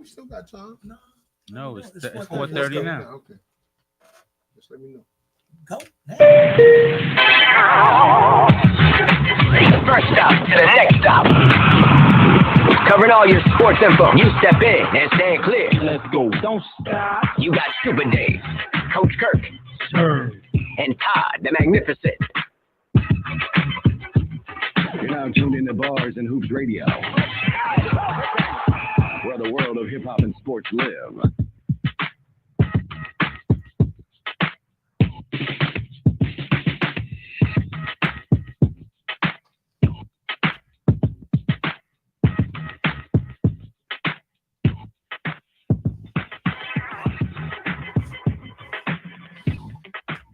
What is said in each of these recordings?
we still got time. No, it's It's 4:30 now. Okay. Just let me know. Go. First stop to the next stop. Covering all your sports info. You step in and stand clear. Let's go. Don't stop. You got Super Dave, Coach Kirk, Sir, and Todd the Magnificent. You're now tuned into Bars and Hoops Radio, where the world of hip-hop and sports live.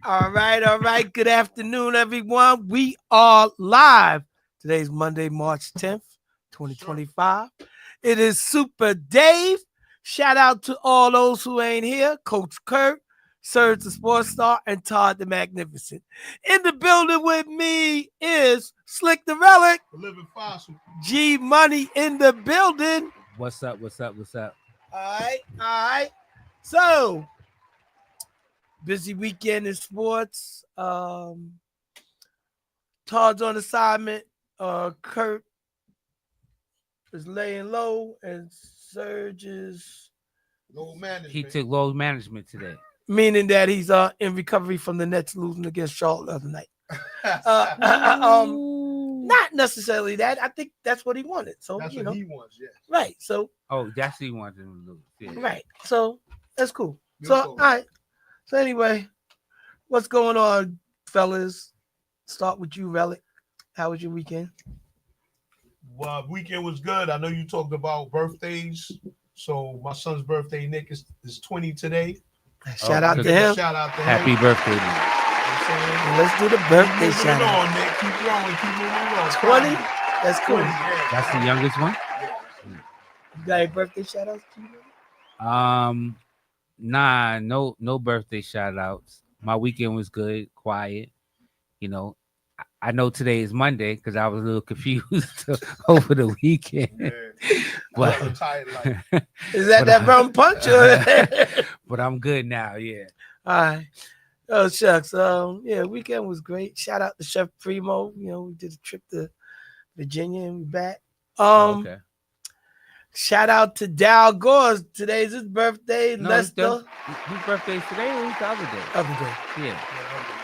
All right. Good afternoon, everyone. We are live. Today's Monday, March 10th, 2025. It is Super Dave. Shout out to all those who ain't here. Coach Kirk, Serge the Sports Star, and Todd the Magnificent. In the building with me is Slick the Relic. The living fossil. G Money in the building. What's up? All right. So, busy weekend in sports. Todd's on assignment. Kurt is laying low, and Serge is Low management. He took load management today. meaning that he's in recovery from the Nets losing against Charlotte the other night. Not necessarily that. I think that's what he wanted. So That's you what know, he wants, yeah. right. So Oh, that's what he wanted to lose. Yeah. right. So that's cool. Good So call. all right. So anyway, what's going on, fellas? Start with you, Relic. How was your weekend? Well, weekend was good. I know you talked about birthdays. So my son's birthday, Nick, is 20 today. Shout out good. to him. Shout out to Happy him. birthday, man. You know what I'm Let's do the birthday saying? shout Keep out. moving on, Nick. Keep growing. Keep moving on. 20? That's cool. 20, yeah. That's the youngest one. You got any birthday shout outs? Nah, no birthday shout outs. My weekend was good, quiet. You know, I know today is Monday because I was a little confused over the weekend. Yeah. But, I'm tired, like, Is that But rum punch? Or... but I'm good now, yeah. All right. Oh shucks. Yeah, weekend was great. Shout out to Chef Primo. You know, we did a trip to Virginia and we back. Okay. Shout out to Dal Gore. Today's his birthday. No, Lester. his birthday's today or was the other day? Other day. Yeah.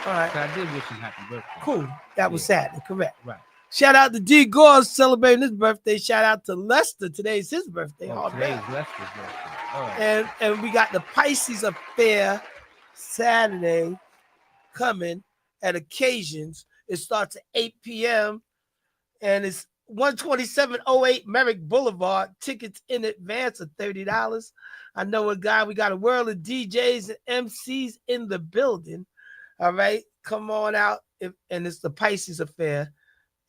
All right. So I did wish him happy birthday. Cool. That was Saturday. Correct. Right. Shout out to D Gore celebrating his birthday. Shout out to Lester. Today's his birthday. Oh, Oh, today's man. Lester's birthday. All right. And we got the Pisces Affair Saturday coming at occasions. It starts at 8 p.m. and it's 12708 Merrick Boulevard. Tickets in advance are $30. I know a guy. We got a world of DJs and MCs in the building. All right, come on out. And it's the Pisces Affair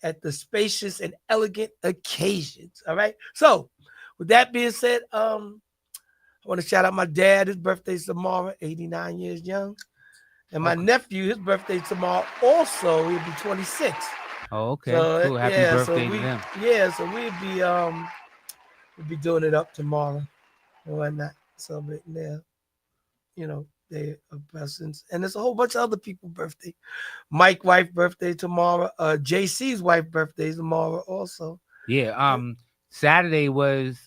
at the Spacious and Elegant Occasions. All right. So, with that being said, I want to shout out my dad. His birthday's tomorrow, 89 years young. And my nephew, his birthday's tomorrow also. He'll be 26. Oh, okay. So, Cool. Happy yeah, birthday so to them. Yeah, so we'll be doing it up tomorrow and whatnot, celebrating their, their presents. And there's a whole bunch of other people's birthday. Mike's wife birthday tomorrow. JC's wife birthday tomorrow also. Yeah. Saturday was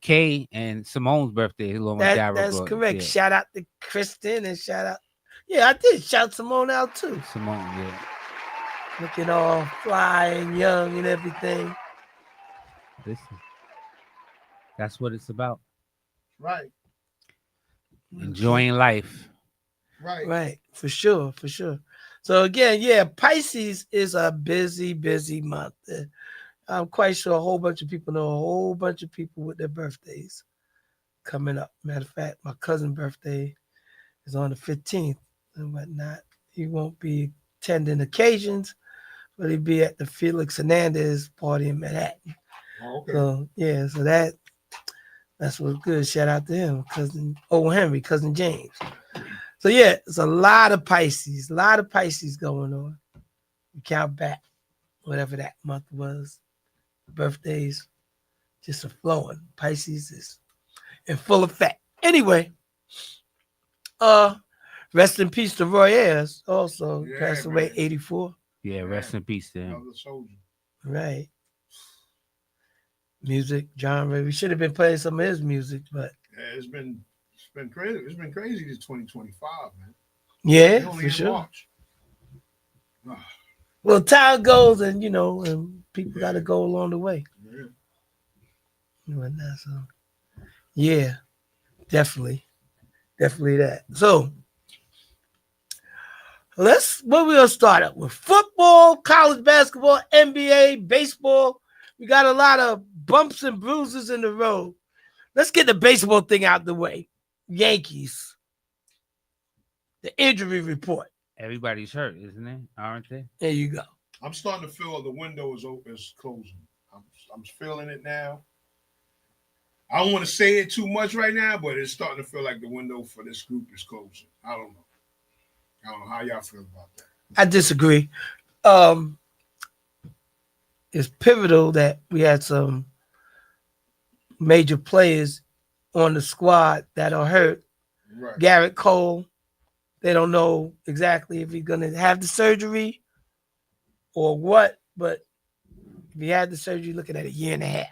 Kay and Simone's birthday along with Darryl That's Gordon. correct. Yeah. Shout out to Kristen and shout out. Yeah, I did shout Simone out too. Simone, yeah. Looking all fly and young and everything. Listen. That's what it's about. right, Enjoying life. right. Right, for sure. So again, yeah, Pisces is a busy month. I'm quite sure a whole bunch of people know a whole bunch of people with their birthdays coming up. Matter of fact, my cousin's birthday is on the 15th and whatnot. He won't be attending occasions, but he'll be at the Felix Hernandez party in Manhattan. Oh, okay. So yeah, so that's what's good. Shout out to him, cousin Henry, cousin James. So yeah, it's a lot of Pisces going on. You count back, whatever that month was, birthdays just are flowing. Pisces is in full effect. Anyway, rest in peace to Roy Ayers. Also Yeah, passed away, man. 84. Yeah, rest in peace to him. Another soldier. Right. Music, genre. We should have been playing some of his music, but Yeah, it's been crazy. It's been crazy this 2025, man. yeah, It's only for in sure. March. Well, time goes, and and people got to go along the way. Yeah. And that's, yeah, definitely that. So what we gonna start up with? Football, college basketball, NBA, baseball. We got a lot of bumps and bruises in the road. Let's get the baseball thing out the way. Yankees. The injury report. Everybody's hurt, isn't it? Aren't they? There you go. I'm starting to feel the window is closing. I'm feeling it now. I don't want to say it too much right now, but it's starting to feel like the window for this group is closing. I don't know how y'all feel about that. I disagree. It's pivotal that we had some major players on the squad that are hurt. Right. Garrett Cole, they don't know exactly if he's going to have the surgery or what, but if he had the surgery, looking at a year and a half.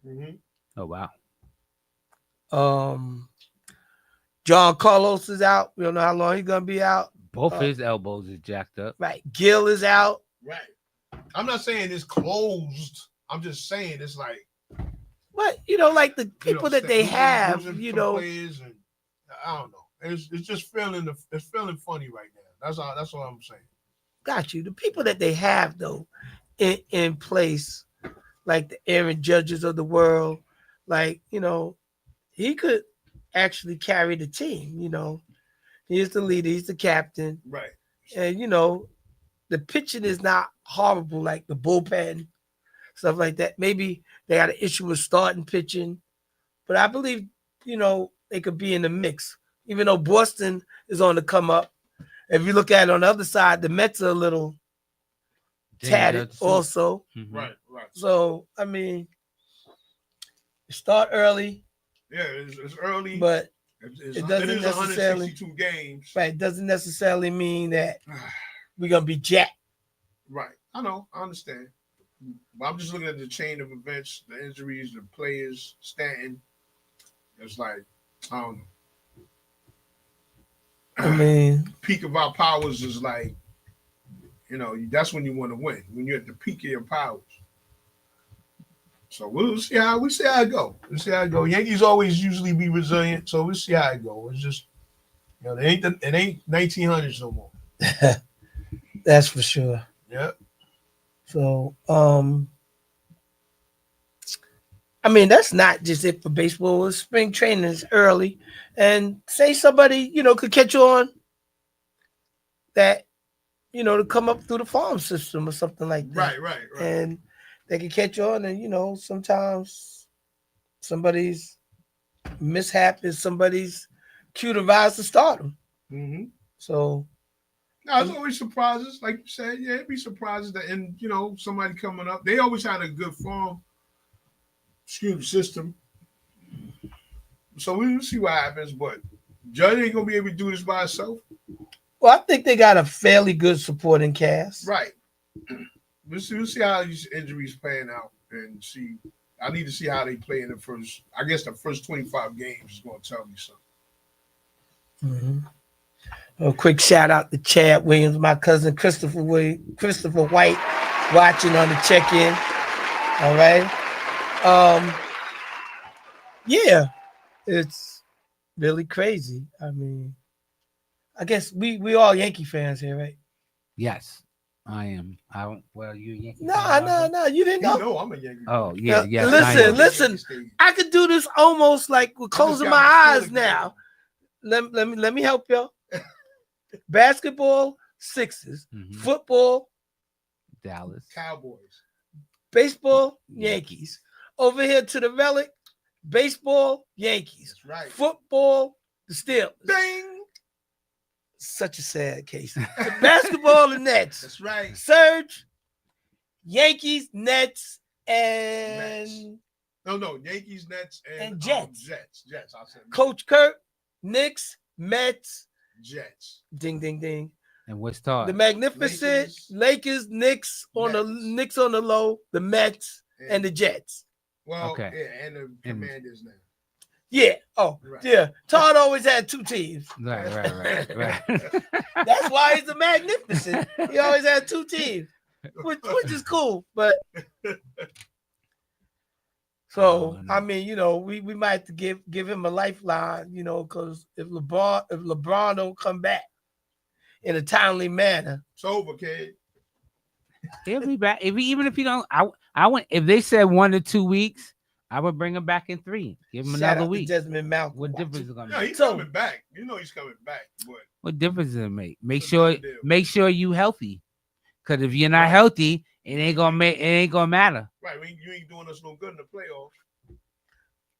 Mm-hmm. Oh wow. John Carlos is out. We don't know how long he's going to be out. Both his elbows is jacked up. Right. Gill is out. Right. I'm not saying it's closed. I'm just saying it's like, But, like the people that they have, players and, I don't know. It's just feeling funny right now. That's all I'm saying. Got you. The people that they have though in place, like the Aaron Judges of the world, like he could actually carry the team. He's the leader, he's the captain, Right. and the pitching is not horrible like the bullpen, stuff like that. Maybe they got an issue with starting pitching, but I believe they could be in the mix. Even though Boston is on the come up, if you look at it on the other side, the Mets are a little tatted also. Mhm. Right. So, start early, Yeah, it's early, but it doesn't is necessarily- 162 games. right, doesn't necessarily mean that we're going to be jacked. Right. I know. I understand. But I'm just looking at the chain of events, the injuries, the players, Stanton. It's like, I don't know. Peak of our powers is like, that's when you want to win, when you're at the peak of your powers. So we'll see how it go. Yankees always usually be resilient, so we'll see how it go. It's just, it ain't 1900s no more. That's for sure. Yeah. So, that's not just it for baseball. Spring training is early, and say somebody could catch on that to come up through the farm system or something like that. Right. And they can catch on, and sometimes somebody's mishap is somebody's cue to rise to stardom. Mm-hmm. So no, it's always surprises, like you said. Yeah, it'd be surprises that, and somebody coming up. They always had a good farm system. So we'll see what happens. But Judge ain't gonna be able to do this by himself. Well, I think they got a fairly good supporting cast. Right. We'll see how these injuries pan out and see. I need to see how they play in the first 25 games is going to tell me something. Mm-hmm. A quick shout out to Chad Williams, my cousin Christopher White, watching on the check-in. All right. Yeah, it's really crazy. I guess we all Yankee fans here, right? Yes, I am. I don't. Well, you Yankee. No. You didn't know. No, I'm a Yankee. Oh yeah, yeah. Listen. I could do this almost like with closing my eyes now. Let me help y'all. Basketball, Sixers. Mhm. Football, Dallas Cowboys. Baseball, Yankees. Over here to the relic, baseball, Yankees. That's right. Football, the Steelers. Ding. Such a sad case. Basketball, the Nets. That's right. Surge, Yankees, Nets, and No, Yankees, Nets, And Jets. Jets. I said Coach Kirk, Knicks, Mets, Jets. ding, ding, ding. And what's started? The Magnificent Lakers, Knicks on the low, the Mets, and the Jets. Well, Okay. yeah, and the Commanders now. Yeah. Oh, Right. yeah. Todd always had two teams. Right. That's why he's the Magnificent. He always had two teams, which is cool. But so I mean, you know, we might have to give him a lifeline, you know, because if LeBron don't come back in a timely manner, It's over, kid. He'll be back. Even if he don't, I went. If they said 1 to 2 weeks, I would bring him back in 3. Give him shout another out to week. Desmond Malcolm. What difference is it gonna No, make? he's So- coming back. You know he's coming back. But What difference does it make? Make What's sure the deal? you healthy. Because if you're not Right. healthy, it ain't gonna matter. right, you ain't doing us no good in the playoffs.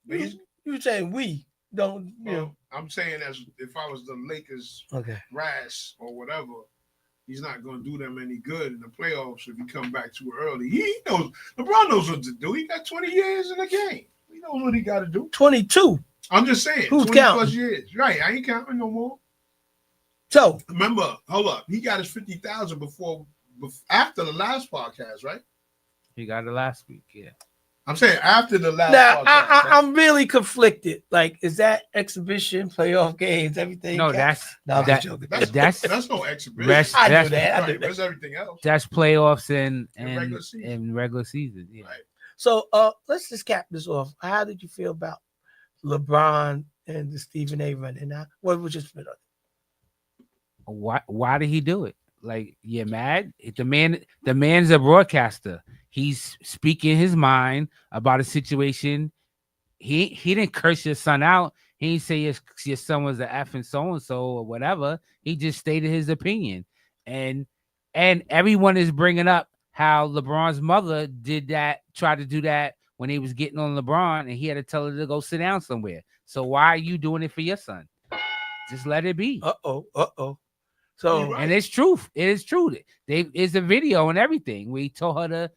But he's, You saying we don't, you know? well, I'm saying as if I was the Lakers Okay. brass or whatever, he's not going to do them any good in the playoffs if he come back too early. He knows. LeBron knows what to do. He got 20 years in the game. He knows what he got to do. 22. I'm just saying. Who's 20 counting? plus years. Right. I ain't counting no more. So Remember, hold up. He got his 50,000 after the last podcast, right? He got it last week. Yeah. I'm saying after the last now podcast. right? I'm really conflicted. Like, is that exhibition, playoff games, everything? No, counts? that's No, I'm that- just joking. That's no exhibition. Rest- I that's- knew that. I Right, knew that. Where's everything else? that's playoffs and regular season. Yeah. Right. So let's just cap this off. How did you feel about LeBron and the Stephen A running? Now, what was your spin on it? Why did he do it? Like, you're mad? The man's a broadcaster. He's speaking his mind about a situation. He didn't curse your son out. He didn't say your son was an F and so or whatever. He just stated his opinion. And everyone is bringing up how LeBron's mother tried to do that when he was getting on LeBron, and he had to tell her to go sit down somewhere. So why are you doing it for your son? Just let it be. So You're right. And it's truth. It is true. It's a video and everything where he told her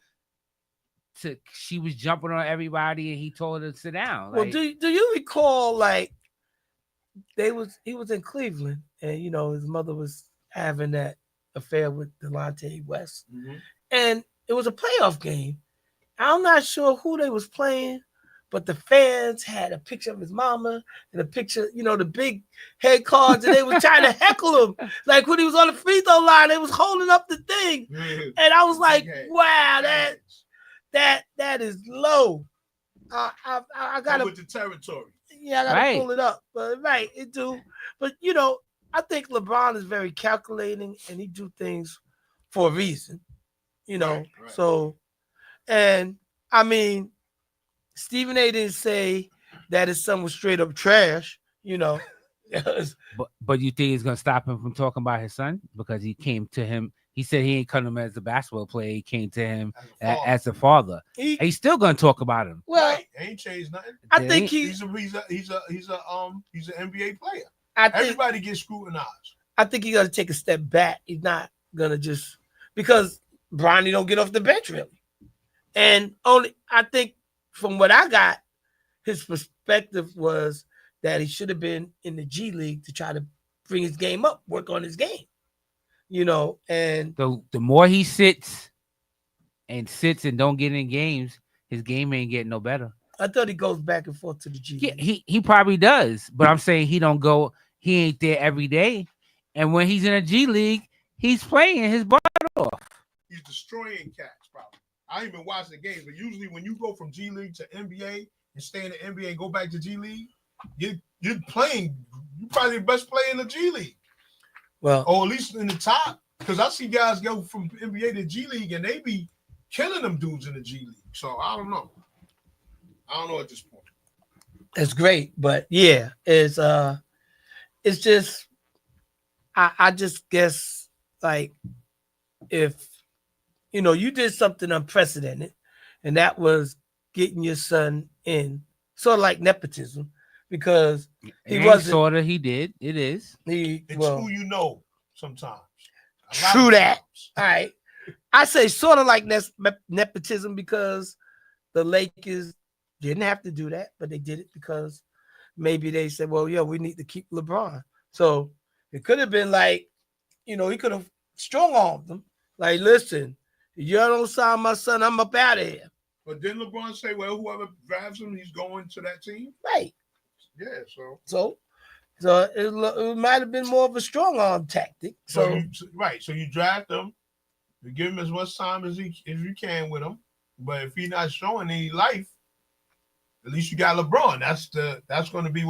she was jumping on everybody and he told her to sit down. well, Like, do you recall, like, he was in Cleveland, and you know his mother was having that affair with Delonte West, Mhm. and it was a playoff game. I'm not sure who they was playing, but the fans had a picture of his mama and a picture, you know, the big head cards, and they were trying to heckle him. Like when he was on the free throw line, they was holding up the thing, and I was like, Okay. wow, that is low. I gotta with the territory. I gotta Right. pull it up. But right, it do. But you know, I think LeBron is very calculating and he do things for a reason. You know, Right. so and I mean, Stephen A didn't say that his son was straight up trash, you know. but you think it's gonna stop him from talking about his son because he came to him? He said he ain't come to him as a basketball player. He came to him as a father. He's still gonna talk about him. Well, Right. Ain't changed nothing. I They think ain't- he's He's an NBA player. I think Everybody gets scrutinized. I think he got to take a step back. He's not gonna just because Bronny don't get off the bench really, and only I think from what I got, his perspective was that he should have been in the G League to try to bring his game up, work on his game, you know. And The more he sits and don't get in games, his game ain't getting no better. I thought he goes back and forth to the G Yeah, League. he probably does, but I'm saying he don't go. He ain't there every day, and when he's in a G League, he's playing his butt off. He's destroying cats, probably. I ain't even watching the games, but usually when you go from G League to NBA and stay in the NBA and go back to G League, you're playing. You're probably the best player in the G League, Well, or at least in the top. Because I see guys go from NBA to G League and they be killing them dudes in the G League. So I don't know. I don't know at this point. it's great, but yeah, it's just I just guess like if you know you did something unprecedented, and that was getting your son in, sort of like nepotism, because he wasn't sort of. He did. It is. It's well, who you know sometimes. A lot true of that. times. All right, I say sort of like nepotism because the Lakers Didn't have to do that, but they did it because maybe they said, well, yeah, we need to keep LeBron. So it could have been like, he could have strong-armed them. Like, listen, if you don't sign my son, I'm up out of here. But didn't LeBron say, well, whoever drafts him, he's going to that team? Right. Yeah, So it might have been more of a strong-arm tactic. So you draft him, you give him as much time as you can with him. But if he's not showing any life, at least you got LeBron. That's going to be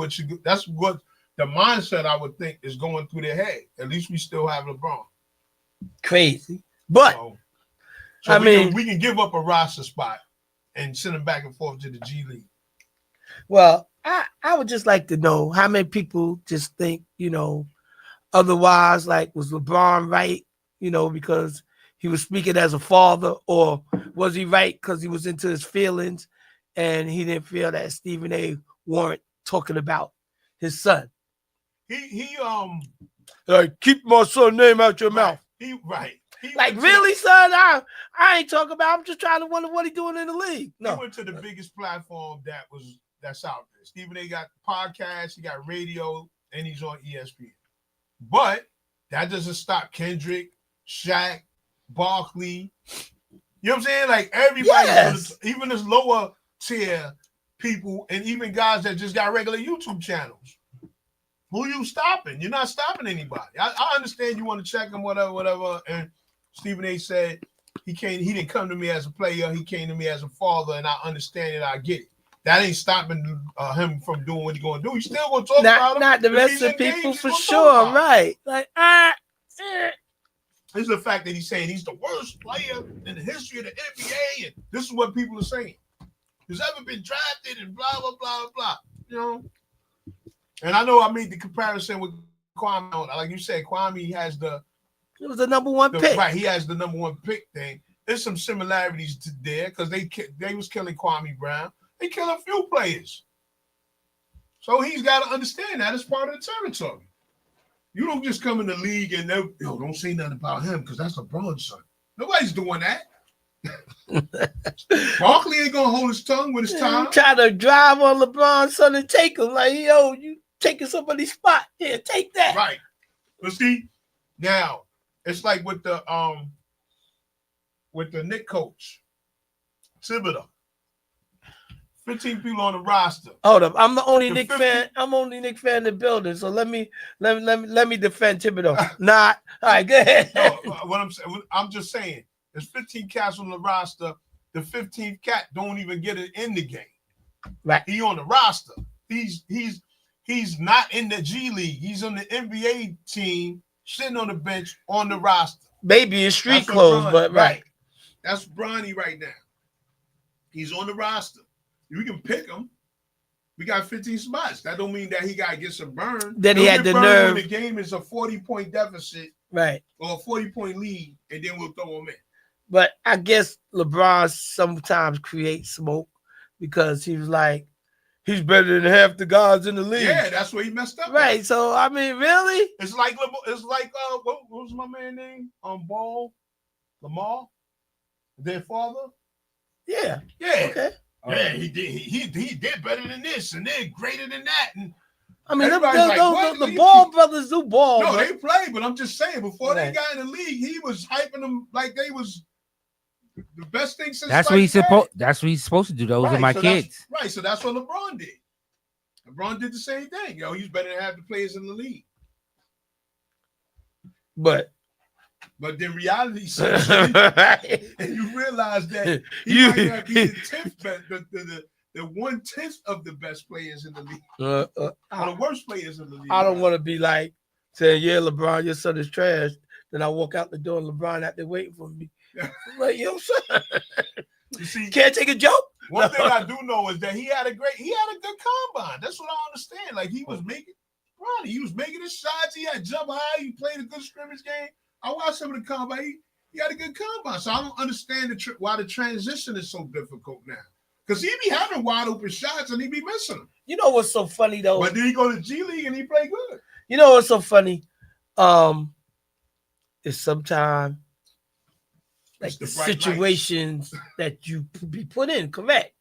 that's what the mindset I would think is going through their head. At least we still have LeBron. Crazy. But so we can give up a roster spot and send him back and forth to the G League. Well, I would just like to know how many people just think, otherwise, like, was LeBron right, because he was speaking as a father, or was he right because he was into his feelings and he didn't feel that Stephen A. weren't talking about his son? He Like, keep my son's name out your mouth. Like, really, son? I ain't talking about. I'm just trying to wonder what he's doing in the league. No, he went to the biggest platform that's out there. Stephen A. got podcasts, he got radio, and he's on ESPN. But that doesn't stop Kendrick, Shaq, Barkley. You know what I'm saying? Like, everybody, even this lower tier people, and even guys that just got regular YouTube channels. Who you stopping? You're not stopping anybody. I understand you want to check him, whatever. And Stephen A. said he didn't come to me as a player, he came to me as a father, and I understand it, I get it. That ain't stopping him from doing what he's going to do. He's still going to talk about him. Not the rest of the people for sure, right? Like, This is the fact that he's saying he's the worst player in the history of the NBA, and this is what people are saying. He's ever been drafted and blah, blah, blah, blah. And I know I made the comparison with Kwame. Like you said, Kwame has it was the number one pick. Right, he has the number one pick thing. There's some similarities to there because they was killing Kwame Brown. They kill a few players. So he's got to understand that it's part of the territory. You don't just come in the league and don't say nothing about him because that's LeBron's son. Nobody's doing that. Barkley ain't gonna hold his tongue when it's time. Try to drive on LeBron's son and take him. Like, you taking somebody's spot. Here, take that. Right. But see, now it's like with the Knicks coach, Thibodeau. 15 people on the roster. Hold up, I'm the only Knicks fan. I'm only Knicks fan in the building. So let me defend Thibodeau. Not all right. Go ahead. No, I'm just saying, there's 15 cats on the roster. The 15th cat don't even get it in the game. Right. He on the roster. He's not in the G League. He's on the NBA team, sitting on the bench on the roster. Maybe in street clothes, but right. That's Bronny right now. He's on the roster. We can pick him. We got 15 spots. That don't mean that he got to get some burn. Then he had the nerve. When the game is a 40-point deficit, right, or a 40-point lead, and then we'll throw him in. But I guess LeBron sometimes creates smoke because he was like, he's better than half the guys in the league. Yeah, that's where he messed up. Right. So I mean, really, it's like what was my man name? Lamar, their father. Yeah. Okay. Yeah, he did better than this, and they're greater than that. And I mean, the Ball brothers do ball. No, they play, but I'm just saying, before they got in the league, he was hyping them like they was the best thing since. That's what he's supposed. That's what he's supposed to do. Those are my kids. Right. So that's what LeBron did. LeBron did the same thing. He's better than half the players in the league. But then reality sets in, and you realize that he might not be the 10th best, the 1/10 of the best players in the league, or the worst players in the league. I don't want to be like saying, "Yeah, LeBron, your son is trash." Then I walk out the door and LeBron out there waiting for me. Like, yo, son, you see, can't take a joke. One thing I do know is that he had a good combine. That's what I understand. Like he was making his shots. He had jump high. He played a good scrimmage game. I watched some of the combine. He had a good combine. So I don't understand why the transition is so difficult now. Because he be having wide open shots and he be missing them. You know what's so funny though? But then he go to G League and he play good. You know what's so funny? Is sometimes like the situations that you be put in, correct?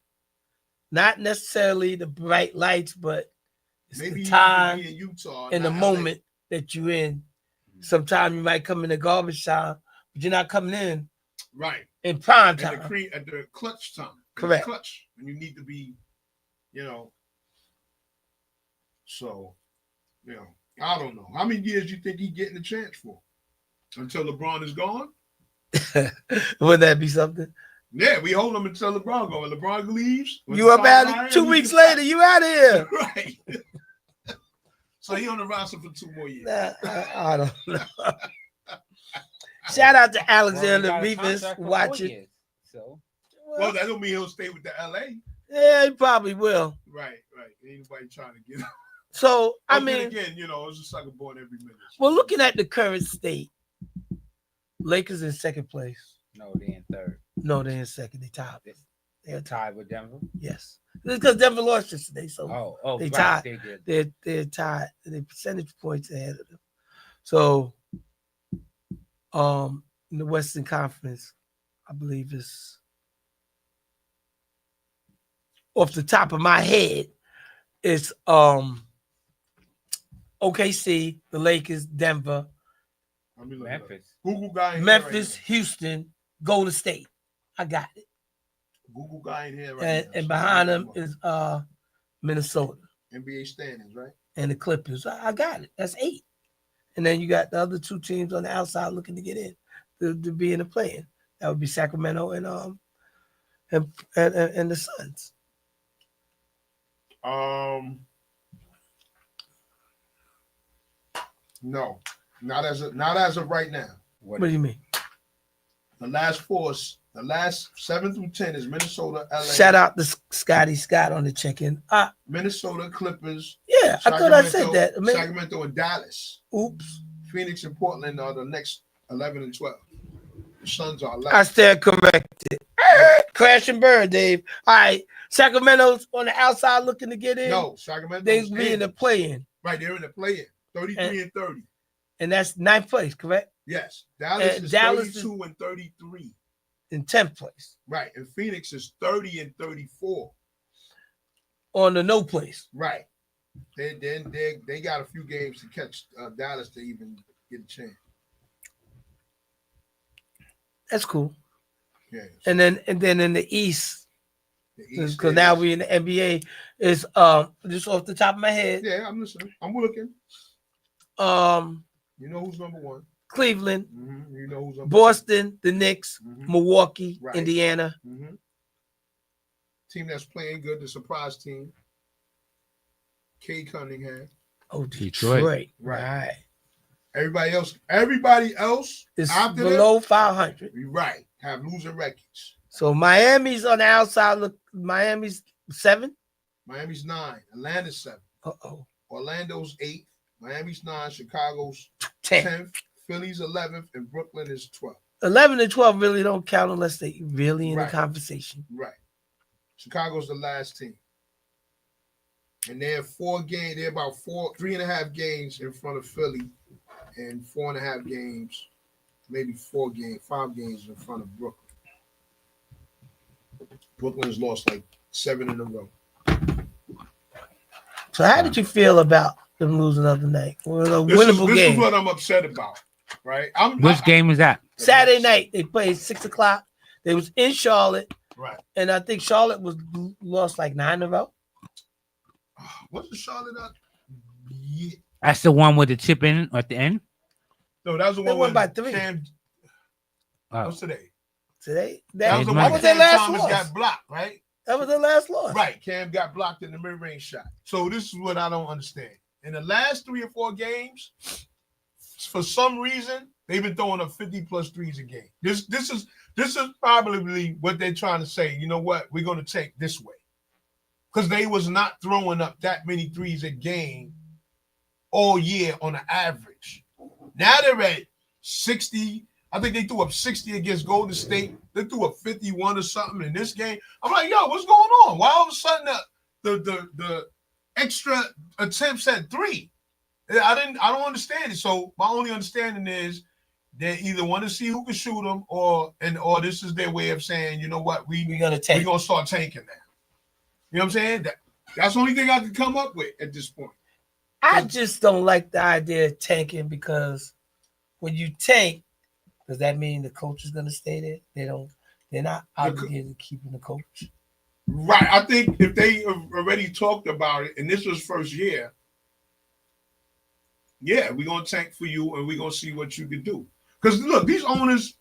Not necessarily the bright lights, but it's Maybe the you time need to be in Utah and the not LA. moment that you're in. Sometimes you might come in the garbage time, but you're not coming in Right. in prime At time. the clutch time. Correct. Clutch. And you need to be, So, I don't know. How many years do you think he's getting a chance for? Until LeBron is gone? Wouldn't that be something? Yeah, we hold him until LeBron goes. When LeBron leaves, You up out of 2 weeks later, you out of here. Right. So he on the roster for 2 more years. Nah, I don't know. Shout out to Well, Alexander he got a Rivas contract for 4 watching. years, so Well, that don't mean he'll stay with the LA. Yeah, he probably will. Right. Ain't nobody trying to get him. So, I But then mean, again, it's a sucker born every minute. well, looking at the current state, Lakers in second place. no, they in third. No, they're in second. They tied. They're tied. Tied with Denver. Yes, because Denver lost yesterday, so Oh, they right, tied. they did. they're tied. They're percentage points ahead of them. So, in the Western Conference, I believe it's off the top of my head. It's OKC, the Lakers, Denver, I mean, look it up. Memphis. Google guy in Memphis, here Houston, Golden State. I got it. right now. Google guy in here right And, now. and So behind look them him is Minnesota up. NBA standings, right? and the Clippers. I got it. That's 8. And then you got the other 2 teams on the outside looking to get in to be in the play-in. That would be Sacramento and the Suns. No, not as of right now. What do you mean? The last 7 through 10 is Minnesota, LA. Shout out to Scotty Scott on the check-in. Minnesota, Clippers. Yeah, I thought I said that. I mean, Sacramento and Dallas. oops. Phoenix and Portland are the next 11 and 12. The Suns are 11. I stand corrected. Crash and burn, Dave. All right. Sacramento's on the outside looking to get in. No, Sacramento. They be in the play-in. Right, they're in the play-in. 33 and 30. And that's 9th place, correct? Yes. Dallas is Dallas 32 and 33. In 10th place. Right. And Phoenix is 30 and 34. On the no place. Right. They got a few games to catch Dallas to even get a chance. That's cool. Yeah. And then in the East, The East because is- now we in the NBA, is just off the top of my head, Yeah, I'm listening. I'm looking. You know who's number 1. Cleveland, You know who's number Boston, the Knicks, 2. Milwaukee, Right. Indiana. Team that's playing good, the surprise team. Cade Cunningham. Oh, Detroit. Detroit. Right. Right. Everybody else It's after below 500. that, right, have losing records. So Miami's on the outside. Look, Miami's 7. Miami's 9, Atlanta's 7, Uh-oh. Orlando's 8, Miami's 9, Chicago's 10. 10th, Philly's 11th, and Brooklyn is 12th. 11 and 12 really don't count unless they really in Right. the conversation. Right. Chicago's the last team. And they're 4 games, they're about 3.5 games in front of Philly and 4.5 games, maybe 5 games in front of Brooklyn. Brooklyn's lost like 7 in a row. So how did you feel about them losing the other night? Well, a This winnable is game. what I'm upset about, right? Which game is that? Saturday night they played 6 o'clock. They was in Charlotte, Right. and I think Charlotte was lost like 9 in a row. Wasn't Charlotte up? Yeah. That's the one with the chip in at the end. No, that was the They one won when by 3. Oh, what's today? Today, That was the That one was Cam their last Thomas loss. got blocked, right? That was their last loss. Right. Cam got blocked in the mid-range shot. So this is what I don't understand. In the last 3 or 4 games, for some reason, they've been throwing up 50+ threes a game. This is probably what they're trying to say. You know what? We're going to take this way. Because they was not throwing up that many threes a game all year on an average. Now they're at 60. I think they threw up 60 against Golden State. They threw up 51 or something in this game. I'm like, yo, what's going on? Why all of a sudden the extra attempts at 3? I don't understand it. So my only understanding is they either want to see who can shoot them, or this is their way of saying, you know what, We're gonna take. we're gonna start tanking now. You know what I'm saying? That's the only thing I can come up with at this point. I just don't like the idea of tanking because when you tank, does that mean the coach is gonna stay there? They're not obligated to keeping the coach. Right. I think if they have already talked about it, and this was first year, yeah, we're gonna tank for you and we're gonna see what you can do. Because look, these owners,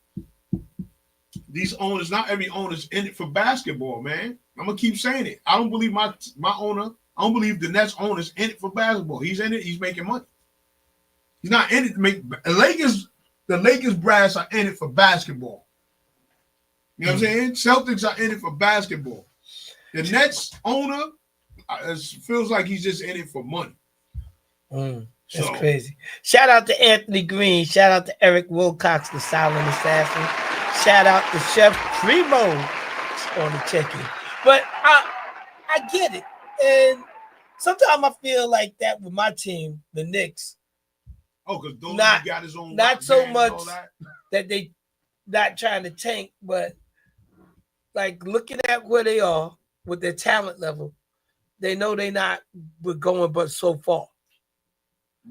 not every owner's in it for basketball, man. I'm gonna keep saying it. I don't believe my owner, I don't believe the Nets owner's in it for basketball. He's in it, he's making money. He's not in it to make the Lakers brass are in it for basketball. You know what I'm saying? Celtics are in it for basketball. The Nets owner feels like he's just in it for money. That's crazy. Shout out to Anthony Green. Shout out to Eric Wilcox, the silent assassin. Shout out to Chef Primo on the check-in. But I get it. And sometimes I feel like that with my team, the Knicks. Oh, because Dolan got his own. Not so much that they not trying to tank, but like looking at where they are with their talent level, they know they not going but so far.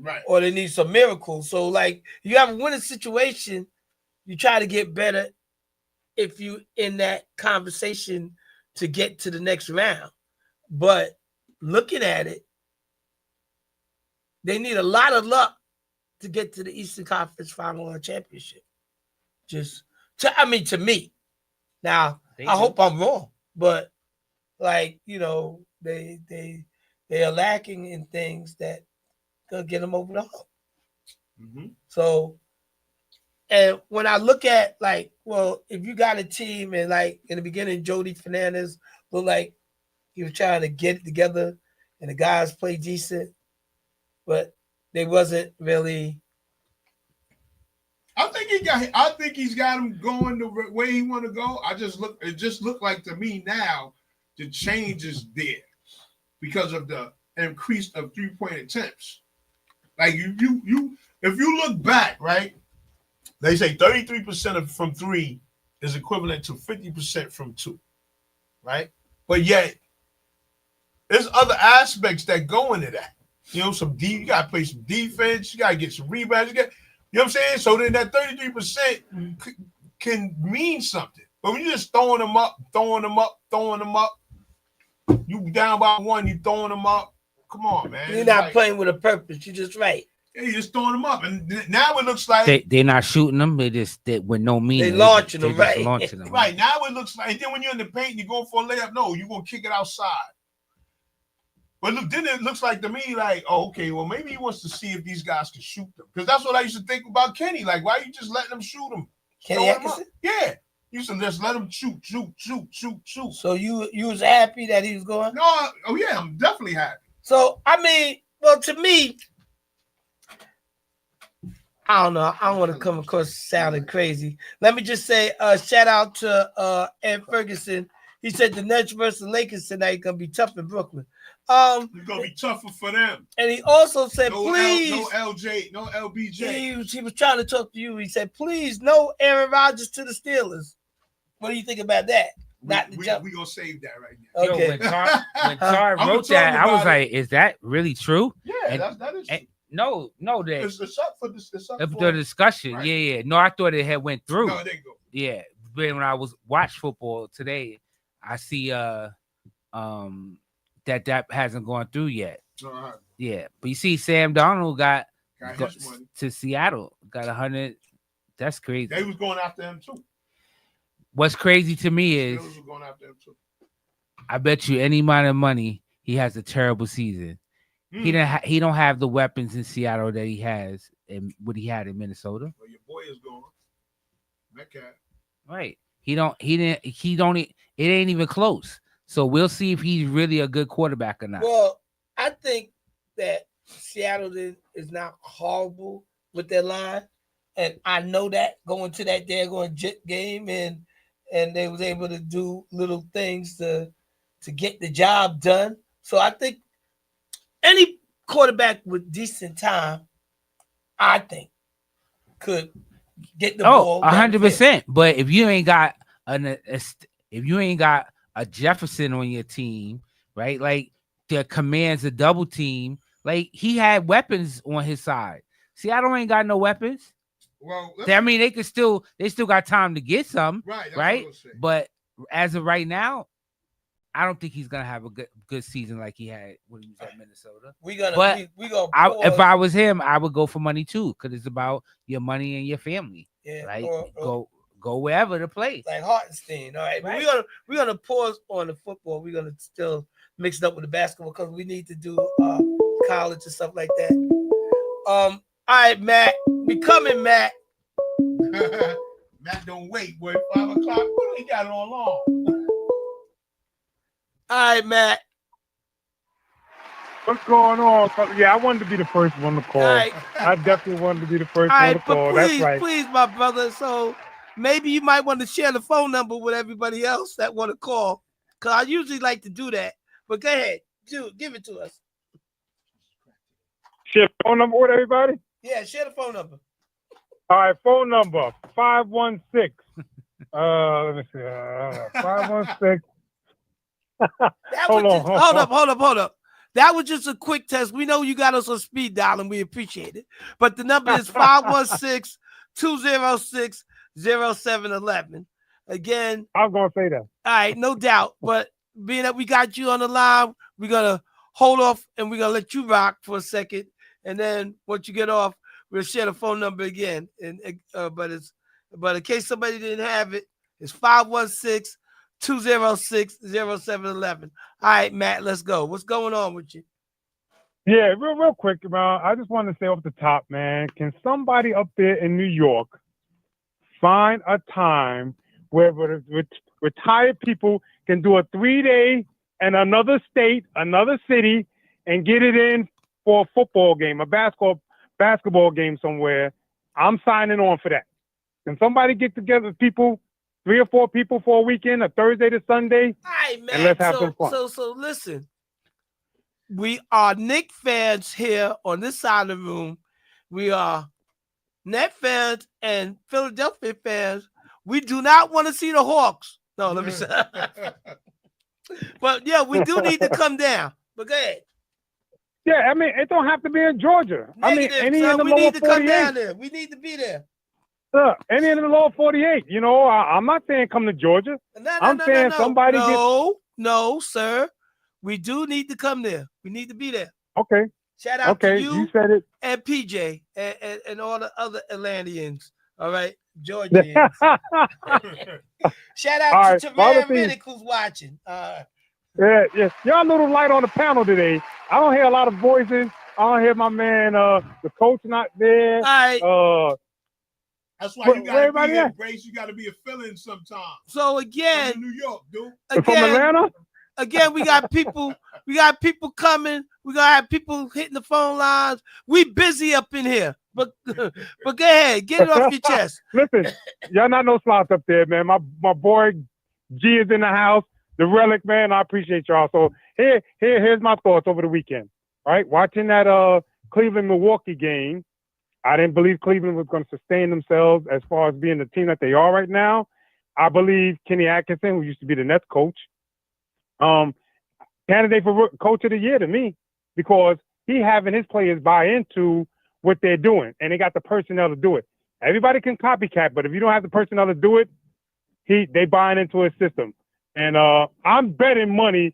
Right. Or they need some miracles. So like you have a winning situation, you try to get better if you in that conversation to get to the next round. But looking at it, they need a lot of luck to get to the Eastern Conference Final or championship. To me. Now, I hope I'm wrong, but like, you know, they are lacking in things that could get them over the hump. Mm-hmm. So, and when I look at like, well, if you got a team and like in the beginning, Jody Fernandez looked like he was trying to get it together and the guys played decent, but they wasn't really. I think he's got him going the way he want to go. It just looked like to me now the change is there because of the increase of 3-point attempts. Like you if you look back, right? They say 33% from 3 is equivalent to 50% from 2, right? But yet there's other aspects that go into that. You know, you gotta play some defense, you gotta get some rebounds, you know what I'm saying? So then that 33% can mean something. But when you're just throwing them up, you down by 1, you throwing them up. Come on, man. You're not playing with a purpose. You're just right. Yeah, you're just throwing them up. And now it looks like they're not shooting them. They with no meaning. They launching them, right? Launching them, right. Now it looks like, and then when you're in the paint, you're going for a layup. No, you're going to kick it outside. But look, then it looks like to me like, oh, okay, well, maybe he wants to see if these guys can shoot them. Because that's what I used to think about Kenny. Like, why are you just letting them shoot them? Kenny Atkinson? Yeah. You used to just let him shoot. So you was happy that he was going? No, oh yeah, I'm definitely happy. So, I mean, well, to me, I don't know. I don't want to come across sounding crazy. Let me just say, shout out to Ed Ferguson. He said the Nets versus Lakers tonight gonna be tough in Brooklyn. It's gonna be tougher for them. And he also said, no please, no LJ, no LBJ. He was trying to talk to you. He said, please, no Aaron Rodgers to the Steelers. What do you think about that? We're gonna save that right now. Okay. Yo, when Tar wrote that, I was like, "Is that really true?" Yeah, that is. No, that it's up for this. It's up for the discussion. Right. Yeah. No, I thought it had went through. No, it didn't go. Yeah, but when I was watch football today, I see that hasn't gone through yet. Yeah, but you see, Sam Darnold got to Seattle, got 100. That's crazy. They was going after him too. What's crazy to me is, going after him too. I bet you any amount of money he has a terrible season. He don't have the weapons in Seattle that he has and what he had in Minnesota. Well, your boy is gone. Metcalf. Right. It ain't even close. So we'll see if he's really a good quarterback or not. Well, I think that Seattle is not horrible with their line. And I know that going to that daggone Jet game and they was able to do little things to get the job done. So I think any quarterback with decent time, I think, could get the ball. 100%. But if you ain't got a Jefferson on your team, right? Like the commands a double team. Like he had weapons on his side. Seattle ain't got no weapons. Well, I mean, they still got time to get some, right? That's right? What I was saying. But as of right now, I don't think he's gonna have a good season like he had when he was at Minnesota. We gonna if I was him, I would go for money too, because it's about your money and your family. Yeah, right? Go wherever to play. Like Hartenstein. All right. But we're gonna pause on the football. We're gonna still mix it up with the basketball because we need to do college and stuff like that. All right, Matt. We coming, Matt. Matt, don't wait, boy. 5 o'clock. What he got it on long? All right, Matt. What's going on? Yeah, I wanted to be the first one to call. Right. I definitely wanted to be the first All one right, to call. but please, That's right. please, my brother. So maybe you might want to share the phone number with everybody else that want to call, because I usually like to do that. But go ahead, give it to us. Share the phone number with everybody? Yeah, share the phone number. All right, phone number 516. Let me see. 516. Hold up. That was just a quick test. We know you got us on speed dial and we appreciate it. But the number is 516-206-0711. Again, I was going to say that. All right, no doubt. But being that we got you on the line, we're going to hold off and we're going to let you rock for a second. And then once you get off, we'll share the phone number again. And but in case somebody didn't have it, it's 516-206-0711. All right, Matt, let's go. What's going on with you? Yeah, real quick, man. I just wanted to say off the top, man, can somebody up there in New York find a time where retired people can do a 3-day in another state, another city, and get it in for a football game, a basketball game somewhere? I'm signing on for that. Can somebody get together people, 3 or 4 people for a weekend, a Thursday to Sunday, all right, man. and let's have some fun? So listen, we are Knick fans here on this side of the room. We are Net fans and Philadelphia fans. We do not want to see the Hawks. No, let me say. But yeah, we do need to come down. But go ahead. Yeah, I mean, it don't have to be in Georgia. Negative, I mean, any in the we lower need to 48. come down there. We need to be there. Any in the lower 48. You know, I'm not saying come to Georgia. I'm saying somebody No, sir. We do need to come there. We need to be there. Okay. Shout out to you said it. And PJ and all the other Atlanteans. All right, Georgians. Shout out to Taran Riddick who's watching. Yeah. Y'all know the light on the panel today. I don't hear a lot of voices. I don't hear my man, the coach not there. All right. That's why you gotta be here, Grace. You gotta be a fill-in sometime. So again, from New York, dude. From Atlanta? Again, we got people coming. We gotta have people hitting the phone lines. We busy up in here. But go ahead, get it off your chest. Listen, y'all not no slouch up there, man. My boy G is in the house. The Relic, man, I appreciate y'all. So here's my thoughts over the weekend. All right, watching that Cleveland-Milwaukee game, I didn't believe Cleveland was going to sustain themselves as far as being the team that they are right now. I believe Kenny Atkinson, who used to be the Nets coach, candidate for coach of the year to me, because he having his players buy into what they're doing, and they got the personnel to do it. Everybody can copycat, but if you don't have the personnel to do it, they buying into his system. And I'm betting money,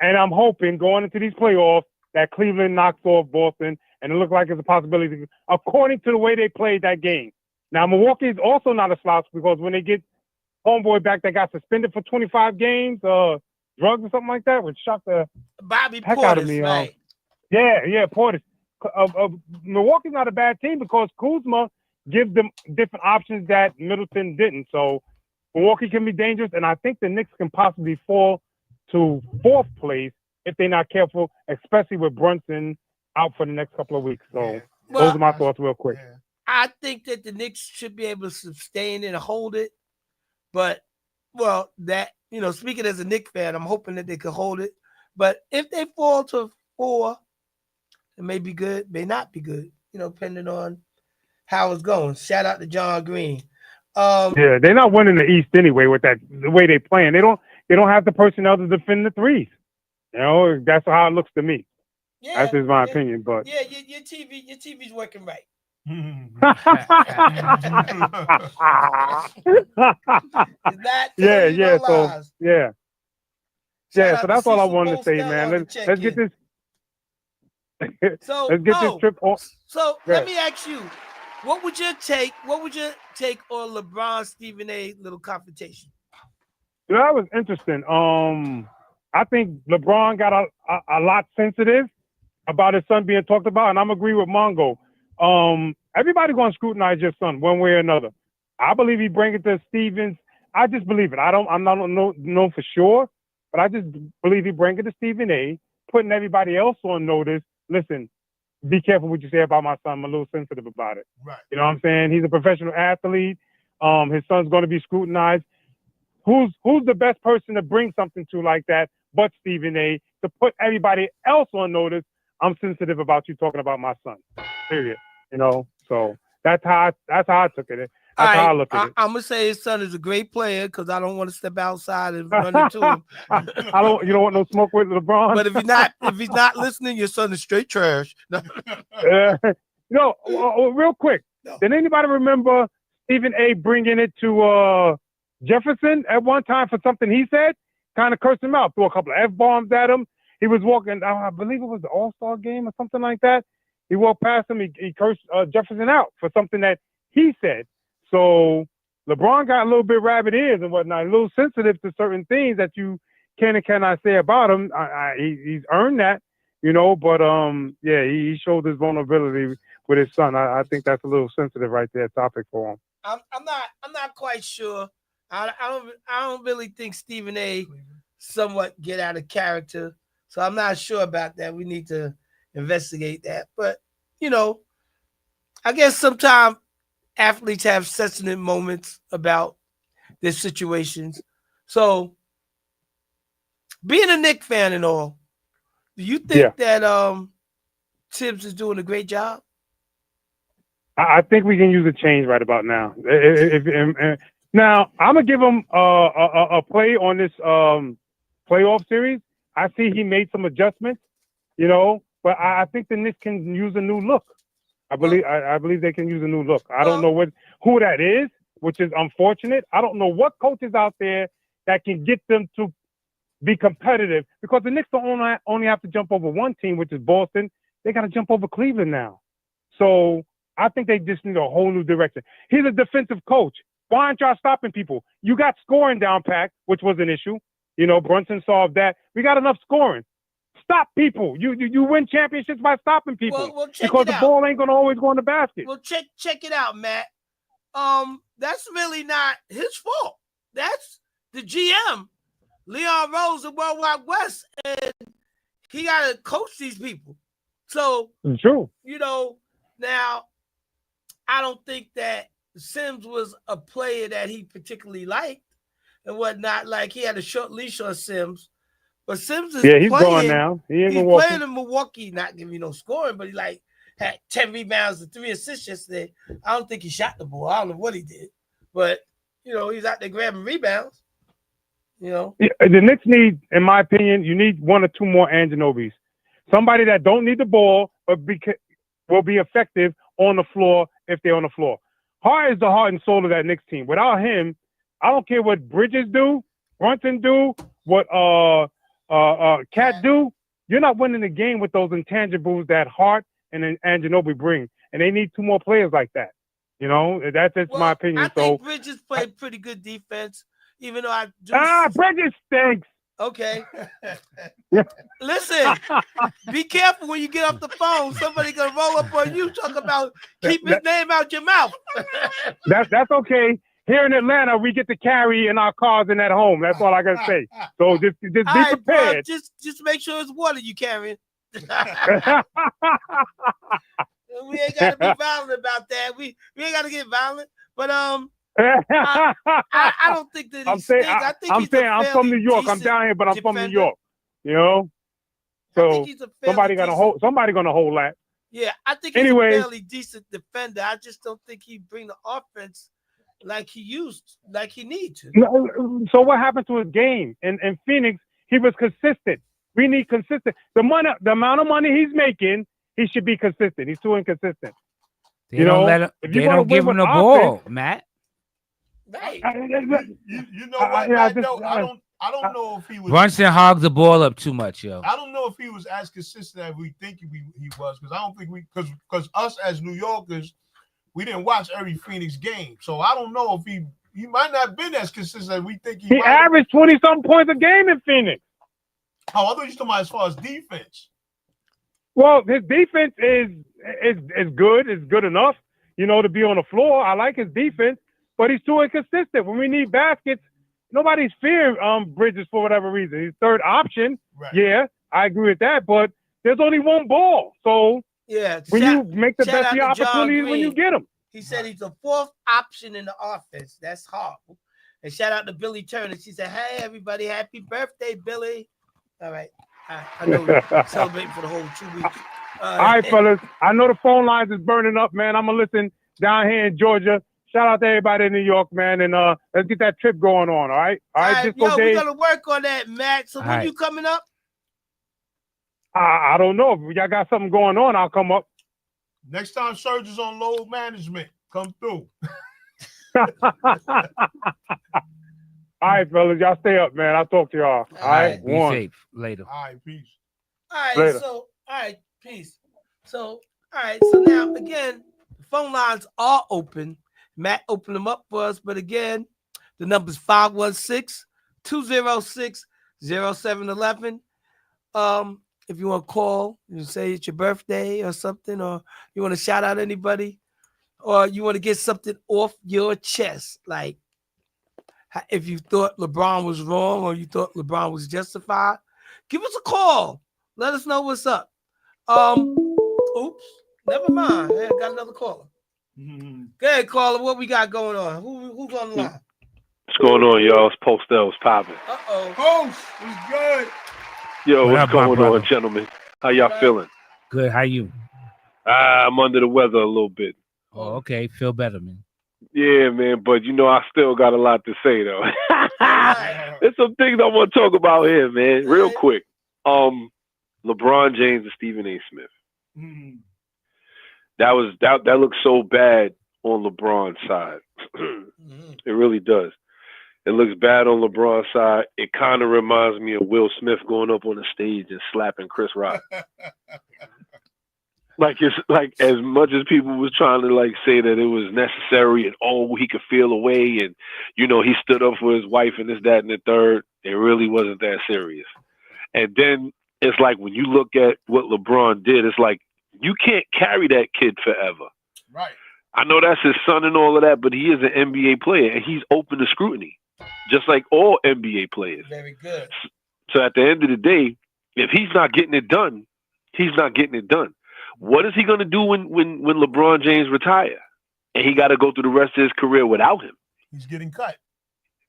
and I'm hoping going into these playoffs that Cleveland knocks off Boston, and it looks like it's a possibility according to the way they played that game. Now, Milwaukee is also not a slouch, because when they get homeboy back that got suspended for 25 games, drugs or something like that, which shocked the Bobby heck Portis, out of me. right? Yeah, Portis. Milwaukee's not a bad team because Kuzma gives them different options that Middleton didn't. So Milwaukee can be dangerous, and I think the Knicks can possibly fall to 4th place if they're not careful, especially with Brunson out for the next couple of weeks. So those are my thoughts real quick. I think that the Knicks should be able to sustain it and hold it. But, speaking as a Knicks fan, I'm hoping that they could hold it. But if they fall to 4, it may be good, may not be good, depending on how it's going. Shout out to John Green. They're not winning the East anyway with the way they're playing. They don't have the personnel to defend the threes. You know, that's how it looks to me. Yeah, That's just my yeah, opinion. But Yeah, your TV's working right. It's yeah, telling you no So lies. yeah, Shout so out to that's all I Cecil wanted to say, Postell man. on the Let's check get in. this. So, Let's get this trip on. So Go let ahead. me ask you, what would your take on LeBron Stephen A. little confrontation? You know, that was interesting. I think LeBron got a lot sensitive about his son being talked about, and I'm agree with Mongo. Everybody going to scrutinize your son one way or another. I believe he bring it to Stevens. I just believe it. I'm not know for sure, but I just believe he bring it to Stephen A., putting everybody else on notice. Listen, be careful what you say about my son. I'm a little sensitive about it. Right. You know what I'm saying? He's a professional athlete. His son's going to be scrutinized. Who's the best person to bring something to like that but Stephen A. to put everybody else on notice? I'm sensitive about you talking about my son. Period. You know, so that's how I took it. That's how I look at it. I'm gonna say his son is a great player because I don't want to step outside and run into him. You don't want no smoke with LeBron. But if he's not listening, your son is straight trash. No. Real quick. No. Did anybody remember Stephen A. bringing it to Jefferson at one time for something he said? Kind of cursed him out, threw a couple of F-bombs at him. He was walking, I believe it was the All-Star game or something like that. He walked past him. He cursed Jefferson out for something that he said. So LeBron got a little bit rabbit ears and whatnot, a little sensitive to certain things that you can and cannot say about him. He's earned that, you know, but he showed his vulnerability with his son. I think that's a little sensitive right there, topic for him. I'm not quite sure. I don't really think Stephen A. somewhat get out of character. So I'm not sure about that. We need to investigate that. But, you know, I guess sometimes athletes have sensitive moments about their situations. So being a Knicks fan and all, do you think that Tibbs is doing a great job? I think we can use a change right about now. Now, I'm going to give him a play on this playoff series. I see he made some adjustments, you know, but I think the Knicks can use a new look. I believe they can use a new look. I don't know who that is, which is unfortunate. I don't know what coaches out there that can get them to be competitive, because the Knicks don't only have to jump over one team, which is Boston. They got to jump over Cleveland now. So I think they just need a whole new direction. He's a defensive coach. Why aren't y'all stopping people? You got scoring down pat, which was an issue. You know, Brunson solved that. We got enough scoring. Stop people. You win championships by stopping people. Well, check because it the out. ball ain't gonna always go in the basket. Well, check it out, Matt. That's really not his fault. That's the GM, Leon Rose of World Wide West, and he got to coach these people. So, true. You know, now I don't think that Sims was a player that he particularly liked and whatnot. Like, he had a short leash on Sims. But Sims is he's playing, gone now. He's playing in Milwaukee, not giving you no scoring, but he had 10 rebounds and 3 assists yesterday. I don't think he shot the ball. I don't know what he did. But, you know, he's out there grabbing rebounds. You know? Yeah, the Knicks need, in my opinion, you need 1 or 2 more Anginobis. Somebody that don't need the ball, but will be effective on the floor if they're on the floor. Hart is the heart and soul of that Knicks team. Without him, I don't care what Bridges do, Brunson do, what Cat do. You're not winning the game with those intangibles that Hart and Anginobis bring. And they need 2 more players like that. You know, that's just my opinion. I think Bridges played pretty good defense, even though I do. Bridges stinks. Okay. Listen, be careful when you get off the phone. Somebody gonna roll up on you, talk about keep his name out your mouth. That's okay. Here in Atlanta, we get to carry in our cars and at home. That's all I gotta say. So just be prepared. Bro, just make sure it's water you carrying. We ain't gotta be violent about that. We ain't gotta get violent, but I don't think that he stinks. I'm from New York. I'm down here, but I'm from New York. You know, so somebody gonna hold that. Yeah, I think he's a fairly decent defender. I just don't think he bring the offense like he need to. So what happened to his game in Phoenix? He was consistent. We need consistent. The amount of money he's making, he should be consistent. He's too inconsistent. They You don't know, let him. if you They wanna don't give win him the with ball, Matt. Right. You know what, yeah, Matt, though? I don't know if he was. Brunson hogs the ball up too much, yo. I don't know if he was as consistent as we think he was, because I don't think because us as New Yorkers, we didn't watch every Phoenix game, so I don't know if he might not have been as consistent as we think He averaged 20-something points a game in Phoenix. Oh, I thought you were talking about as far as defense. Well, his defense is good. It's good enough, you know, to be on the floor. I like his defense, but he's too inconsistent. When we need baskets, nobody's fearing Bridges for whatever reason. He's third option. Right. Yeah, I agree with that, but there's only one ball. So Yeah. when you make the shout best of your out to John opportunities when you Green. get them. He said he's the fourth option in the offense. That's horrible. And shout out to Billy Turner. She said, "Hey, everybody, happy birthday, Billy." All right. I know we're celebrating for the whole 2 weeks. All right, fellas. I know the phone lines is burning up, man. I'm going to listen down here in Georgia. Shout out to everybody in New York, man. And let's get that trip going on, all right? All right, Disco yo, Dave. we got to work on that, Matt. So when you coming up? I don't know. If y'all got something going on, I'll come up. Next time Surge is on load management, come through. All right, fellas. Y'all stay up, man. I'll talk to y'all. All right? Be safe. Later. All right, peace. All right, Later. so all right, peace. So all right, so now again, the phone lines are open. Matt opened them up for us, but again, the number's 516-206-0711. If you want to call, you say it's your birthday or something, or you want to shout out anybody, or you want to get something off your chest, like if you thought LeBron was wrong or you thought LeBron was justified, give us a call. Let us know what's up. Oops, never mind. Hey, I got another caller. Go ahead, caller. What we got going on? Who's on the line? What's going on, y'all? It's Postel's popping. Uh-oh. Post was good. Yo, what's up, my going brother? on, gentlemen? How y'all feeling? Good. How you? I'm under the weather a little bit. Oh, okay. Feel better, man. Yeah, man, but you know I still got a lot to say though. There's some things I want to talk about here, man, real quick. LeBron James and Stephen A. Smith. That looks so bad on LeBron's side. It really does. It looks bad on LeBron's side. It kind of reminds me of Will Smith going up on the stage and slapping Chris Rock. Like it's like as much as people was trying to like say that it was necessary and he could feel away and you know he stood up for his wife and this, that, and the third, it really wasn't that serious. And then it's like when you look at what LeBron did, it's like you can't carry that kid forever. Right. I know that's his son and all of that, but he is an NBA player and he's open to scrutiny, just like all NBA players. Very good. So at the end of the day, if he's not getting it done, he's not getting it done. What is he going to do when LeBron James retire and he got to go through the rest of his career without him? He's getting cut.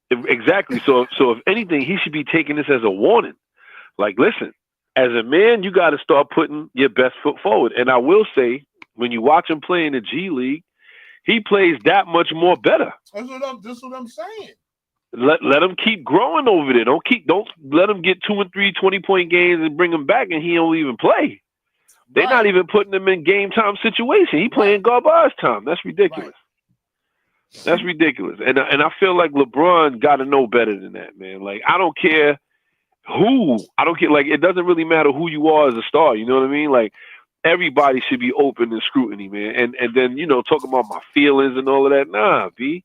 Exactly. So if anything, he should be taking this as a warning. Like, listen, as a man, you got to start putting your best foot forward. And I will say, when you watch him play in the G League, he plays that much more better. That's what I'm saying. Let him keep growing over there. Don't let him get 2 and 3 20-point games and bring him back and he don't even play. They're not even putting him in game time situation. He playing garbage time. That's ridiculous. Right. That's ridiculous. And I feel like LeBron got to know better than that, man. Like I don't care who. I don't care. Like it doesn't really matter who you are as a star. You know what I mean? Like everybody should be open to scrutiny, man. And then you know talking about my feelings and all of that. Nah, B.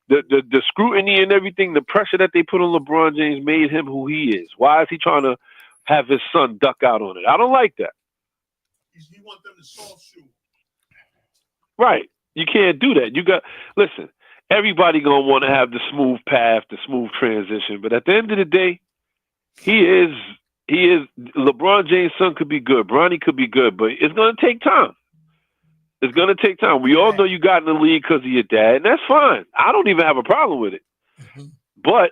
The scrutiny and everything, the pressure that they put on LeBron James made him who he is. Why is he trying to have his son duck out on it? I don't like that. He wants them to soft shoe. Right. You can't do that. Listen, everybody gonna want to have the smooth path, the smooth transition. But at the end of the day, he is LeBron James' son could be good. Bronny could be good, but it's gonna take time. It's gonna take time. We all know you got in the league because of your dad, and that's fine. I don't even have a problem with it. But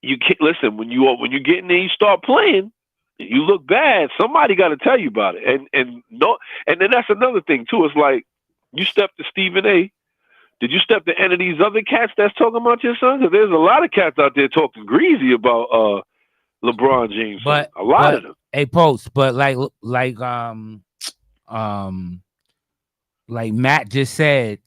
you can't listen when you get in there, you start playing. You look bad. Somebody got to tell you about it, and then that's another thing too. It's like you step to Stephen A. Did you step to any of these other cats that's talking about your son? Because there's a lot of cats out there talking greasy about LeBron James. But a lot of them. A post, but like Matt just said,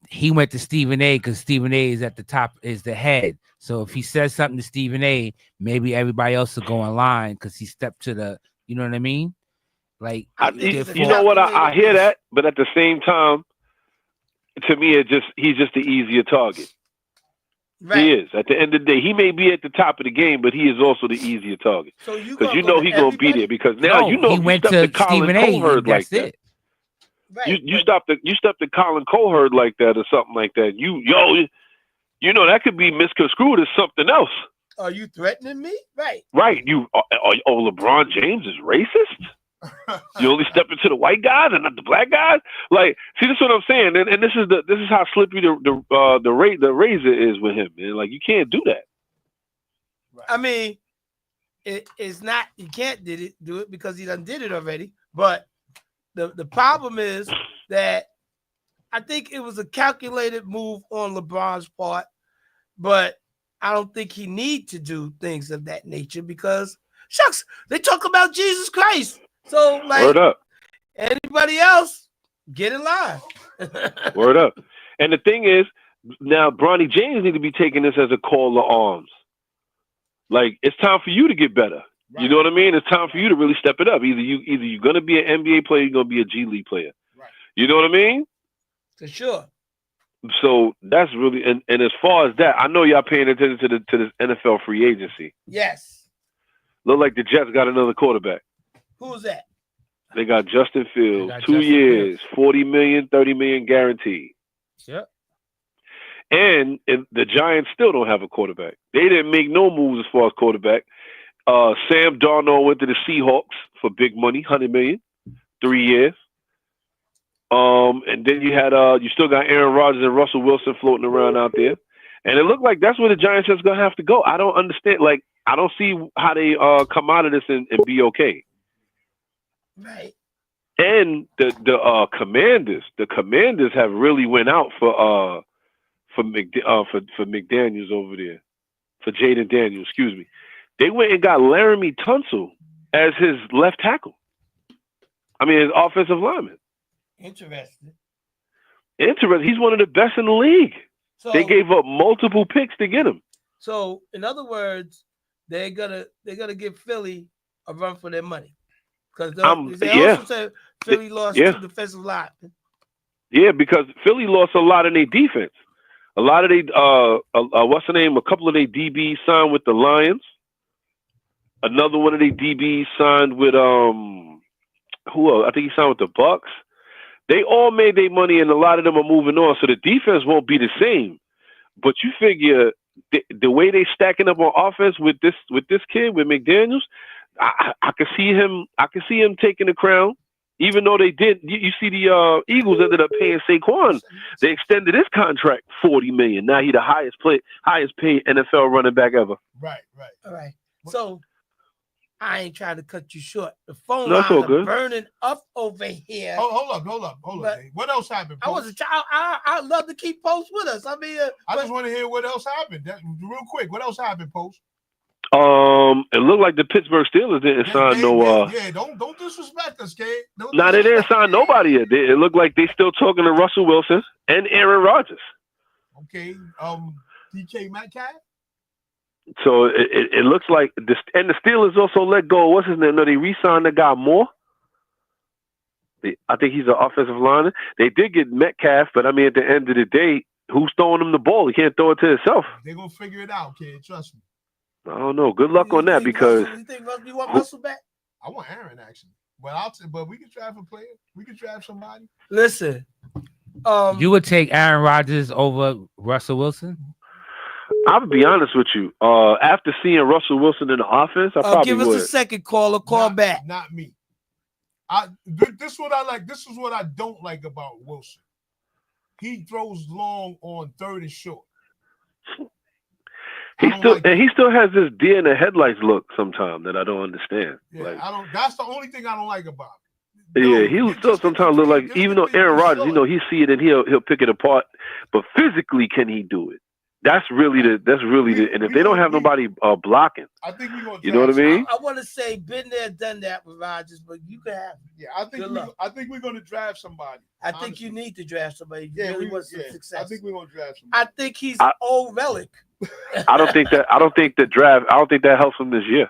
he went to Stephen A because Stephen A is at the top, is the head. So if he says something to Stephen A, maybe everybody else will go in line because he stepped to the, you know what I mean? Like, you know what? I hear that, but at the same time, to me, he's just the easier target. Right. He is. At the end of the day, he may be at the top of the game, but he is also the easier target. So you because you know he's gonna be there. Because now you know he went to Stephen A. like that. Right. You stepped to Colin Cowherd like that or something like that. You know that could be misconstrued as something else. Are you threatening me? Right. Right. LeBron James is racist. You only step into the white guys and not the black guys. Like, see, this is what I'm saying, and this is how slippery the razor is with him, man. Like, you can't do that. Right. I mean, it's not, you can't do it because he done did it already. But the problem is that I think it was a calculated move on LeBron's part, but I don't think he need to do things of that nature because shucks, they talk about Jesus Christ. So, like, word up. Anybody else, get in line. Word up. And the thing is, now Bronny James need to be taking this as a call to arms. Like, it's time for you to get better. Right. You know what I mean? It's time for you to really step it up. Either you're gonna be an NBA player, you're gonna be a G League player. Right. You know what I mean? For sure. So that's really and as far as that, I know y'all paying attention to this NFL free agency. Yes. Look like the Jets got another quarterback. Who's that? They got Justin Fields, 2 years, $40 million, $30 million guaranteed. Yep. And the Giants still don't have a quarterback. They didn't make no moves as far as quarterback. Sam Darnold went to the Seahawks for big money, $100 million, 3 years. And then you still got Aaron Rodgers and Russell Wilson floating around out there. And it looked like that's where the Giants is going to have to go. I don't understand. Like, I don't see how they come out of this and be okay. Right. And the Commanders have really went out for McDaniels over there, for Jaden Daniels, excuse me. They went and got Laramie Tunsil as his left tackle. I mean, his offensive lineman. Interesting. He's one of the best in the league. So, they gave up multiple picks to get him. So, in other words, they're gonna give Philly a run for their money. Because they also said Philly lost two defensive linemen. Yeah, because Philly lost a lot in their defense. A lot of what's the name? A couple of their DBs signed with the Lions. Another one of their DBs signed with who else? I think he signed with the Bucks. They all made their money, and a lot of them are moving on. So the defense won't be the same. But you figure the way they stacking up on offense with this kid, with McDaniels, I can see him taking the crown, even though they did. You see, the Eagles ended up paying Saquon. They extended his contract $40 million. Now he's the highest paid NFL running back ever. Right. All right. So I ain't trying to cut you short. The phone lines are burning up over here. Hold up. What else happened? Post? I love to keep Post with us. I mean, I just want to hear what else happened. Real quick, what else happened, Post? It looked like the Pittsburgh Steelers didn't sign don't disrespect us, kid. They didn't sign nobody yet. It looked like they still talking to Russell Wilson and Aaron Rodgers. Okay, DK Metcalf. So it looks like the Steelers also let go. What's his name? No, they re-signed the guy Moore. I think he's an offensive lineman. They did get Metcalf, but I mean, at the end of the day, who's throwing him the ball? He can't throw it to himself. They're gonna figure it out, kid. Trust me. I don't know. Good luck on that because you want Russell back? I want Aaron actually, but we can draft a player. We can draft somebody. Listen, you would take Aaron Rodgers over Russell Wilson? I'll be honest with you. After seeing Russell Wilson in the offense, I probably give us would. a second caller. Call back. Not me. This is what I like. This is what I don't like about Wilson. He throws long on third and short. He still has this deer in the headlights look sometimes that I don't understand. Yeah, that's the only thing I don't like about him. Yeah, he still sometimes look like, even though Aaron Rodgers, he see it and he'll pick it apart, but physically, can he do it? That's really the. And if they don't have nobody blocking, I think we're gonna. you know what I mean? I want to say been there, done that with Rodgers, but you can have. Yeah, I think we're gonna draft somebody. I think you need to draft somebody. You Yeah, really we want some yeah, success. I think we're gonna draft I somebody. think he's old relic. I don't think the draft. I don't think that helps him this year.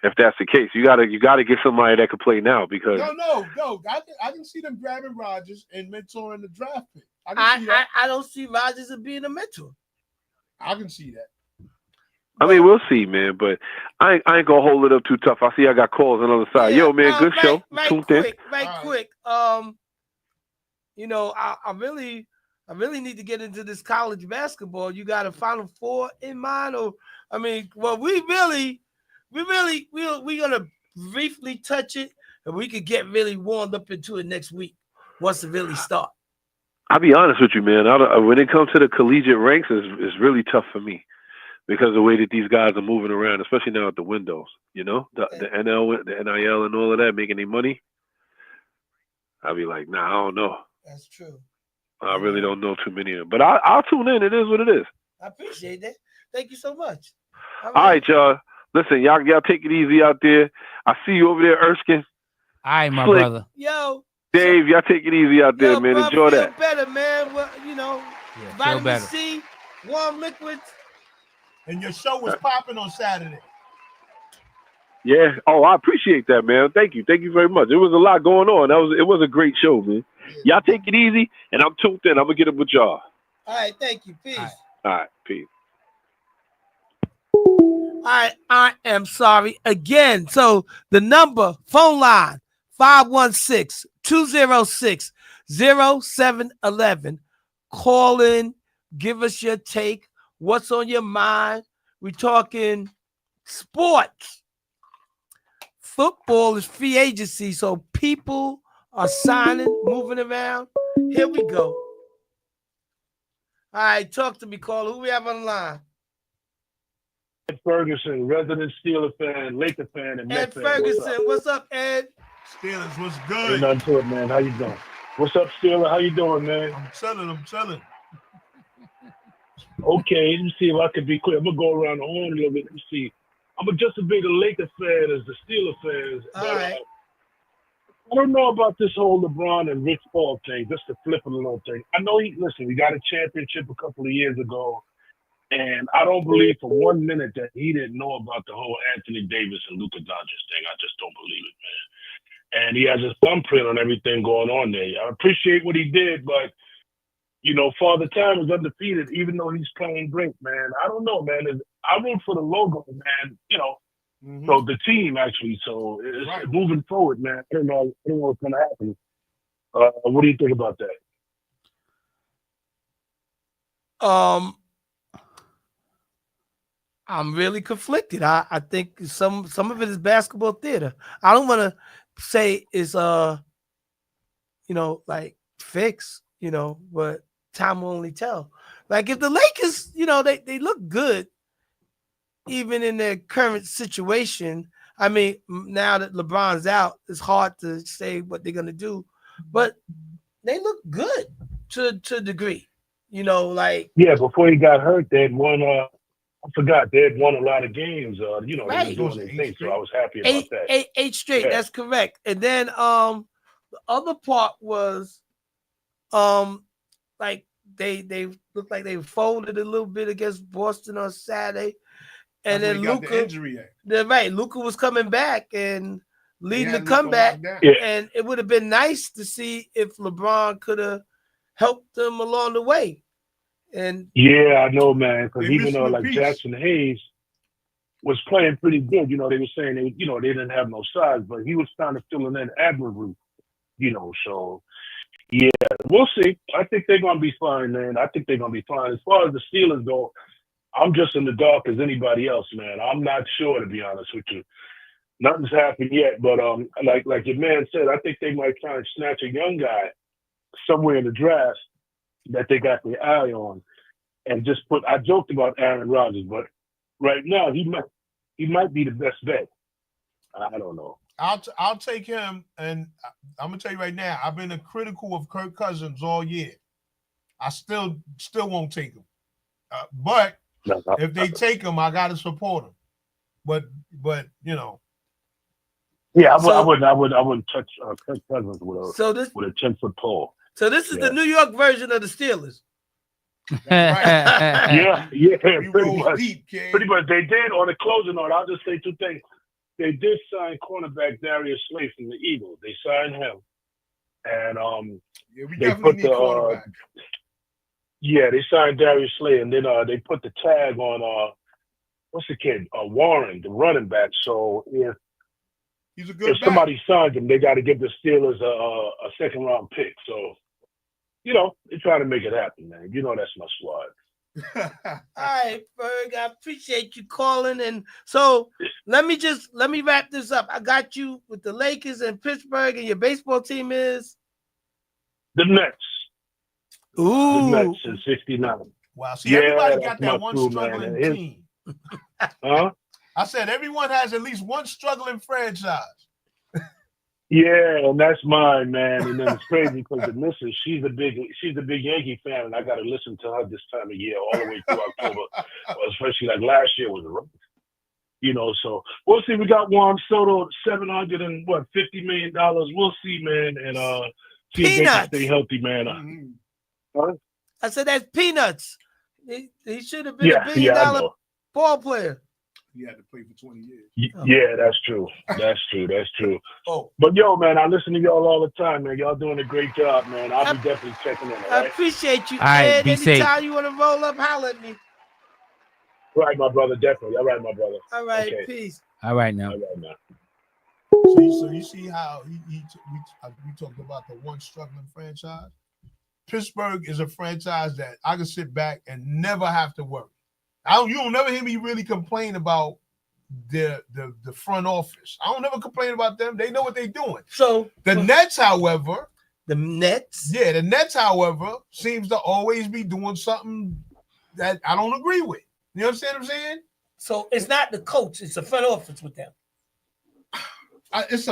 If that's the case, you gotta get somebody that can play now because No. I can see them grabbing Rodgers and mentoring the draft pick. I can see that. I don't see Rodgers as being a mentor. I can see that. I mean we'll see, man. But I ain't gonna hold it up too tough. I see I got calls on the other side. Yeah, Yo, man, good show. Tuned in. Quick. You know, I really need to get into this college basketball. You got a Final Four in mind, or I mean, well, we're gonna briefly touch it, and we could get really warmed up into it next week once it really starts. I'll be honest with you, man. When it comes to the collegiate ranks, it's really tough for me because of the way that these guys are moving around, especially now at the windows. You know, the NL, the NIL, and all of that, making any money. I'll be like, nah, I don't know. That's true. I really don't know too many of them, but I'll tune in. It is what it is. I appreciate that. Thank you so much. All right, y'all. Listen, y'all take it easy out there. I see you over there, Erskine. All right, my Slick. brother. Yo, Dave, y'all take it easy out there, man. bro, Enjoy feel that. better, man. Well, you know, Yeah, feel vitamin better. C, warm liquids. And your show was popping on Saturday. Yeah. Oh, I appreciate that, man. Thank you. Thank you very much. There was a lot going on. It was a great show, man. Y'all take it easy, and I'm tuned in. I'm gonna get it with y'all. All right, thank you. Peace. All right, peace. I am sorry again. So the number, phone line, 516-206-0711. Call in, give us your take. What's on your mind? We're talking sports. Football is free agency, so people are signing, moving around. Here we go. All right, talk to me, caller. Who we have on the line? Ed Ferguson, resident Steeler fan, Laker fan, and Ed Met fan. Ferguson. What's up, Ed? Steelers, what's Ain't good? nothing to it, man. How you doing? What's up, Steeler? How you doing, man? I'm chilling. Okay, let me see if I can be clear. I'm gonna go around the horn a little bit. Let me see. I'm just as big a Laker fan as the Steeler fans. All but, right. I don't know about this whole LeBron and Rich Paul thing, just to flip it a little thing. I know we got a championship a couple of years ago, and I don't believe for 1 minute that he didn't know about the whole Anthony Davis and Luka Doncic thing. I just don't believe it, man. And he has his thumbprint on everything going on there. I appreciate what he did, but, you know, Father Time is undefeated, even though he's playing great, man. I don't know, man. I root for the logo, man, you know. Mm-hmm. So the team actually, so it's Right. moving forward, man. I don't know what's gonna happen. What do you think about that? I'm really conflicted. I think some of it is basketball theater. I don't want to say it's like fix, but time will only tell. Like if the Lakers, they look good even in their current situation. I mean, now that LeBron's out, it's hard to say what they're gonna do, but they look good to a degree. Yeah, before he got hurt, they had won. I forgot they had won a lot of games. Right. They were doing their thing, so I was happy about that. Eight straight. Yeah. That's correct. And then the other part was like they looked like they folded a little bit against Boston on Saturday. And That's then when he got the Luka, injury at. Luka was coming back and leading He the had Luka comeback. locked down. Yeah. And it would have been nice to see if LeBron could have helped them along the way. And Yeah, I know, man. Because They even missing though a like piece. Jackson Hayes was playing pretty good, they were saying they didn't have no size, but he was kind of filling in admirably, So yeah, we'll see. I think they're gonna be fine, man. I think they're gonna be fine. As far as the Steelers go, I'm just in the dark as anybody else, man. I'm not sure, to be honest with you. Nothing's happened yet, but like your man said, I think they might try and snatch a young guy somewhere in the draft that they got their eye on, and just put. I joked about Aaron Rodgers, but right now he might be the best bet. I don't know. I'll take him, and I'm gonna tell you right now, I've been critical of Kirk Cousins all year. I still won't take him. But No, if they take him, I gotta support him. But you know, yeah, I So- wouldn't touch Kirk Cousins with So this a 10-foot pole. is Yeah. the New York version of the Steelers. Yeah, you pretty roll much. deep, kid. Pretty much. They did, on the closing note, I'll just say two things. They did sign cornerback Darius Slay from the Eagles. They signed him. And Yeah, we they definitely put need the, quarterback. yeah, they signed Darius Slay, and then they put the tag on what's the kid? Warren, the running back. So He's a good if back. somebody signs him, they got to give the Steelers a second round pick. So, you know, they're trying to make it happen, man. You know that's my squad. All right, Berg, I appreciate you calling. And so let me wrap this up. I got you with the Lakers and Pittsburgh, and your baseball team is The Nets. The ooh. Nets in 69. Wow. See, Yeah, everybody that's got my that one crew, man. struggling His- team. Huh? I said everyone has at least one struggling franchise. Yeah, and that's mine, man. And then it's crazy because the missus, she's a big Yankee fan, and I got to listen to her this time of year all the way through October. Especially like last year was rough. You know, so we'll see. We got Juan Soto, $750 million. We'll see, man, and see if they can Peanuts. stay healthy, man. Mhm. I said that's peanuts. He should have been Yeah, $1 billion I know. ball player. He had to play for 20 years. Yeah, that's true. That's true. Oh, But yo, man, I listen to y'all all the time, man. Y'all doing a great job, man. I'll be definitely checking in. All I right, appreciate you, All right, Ed. be safe. Anytime you want to roll up, holler at me. right, my brother. Definitely. All right, my brother. All right, Okay. peace. All right now. All right, man. so you see how we talked about the one struggling franchise. Pittsburgh is a franchise that I can sit back and never have to worry. You don't never hear me really complain about the front office. I don't never complain about them. They know what they're doing. So The Nets, however, the Nets. seems to always be doing something that I don't agree with. You understand what I'm saying? So it's not the coach; it's the front office with them. It's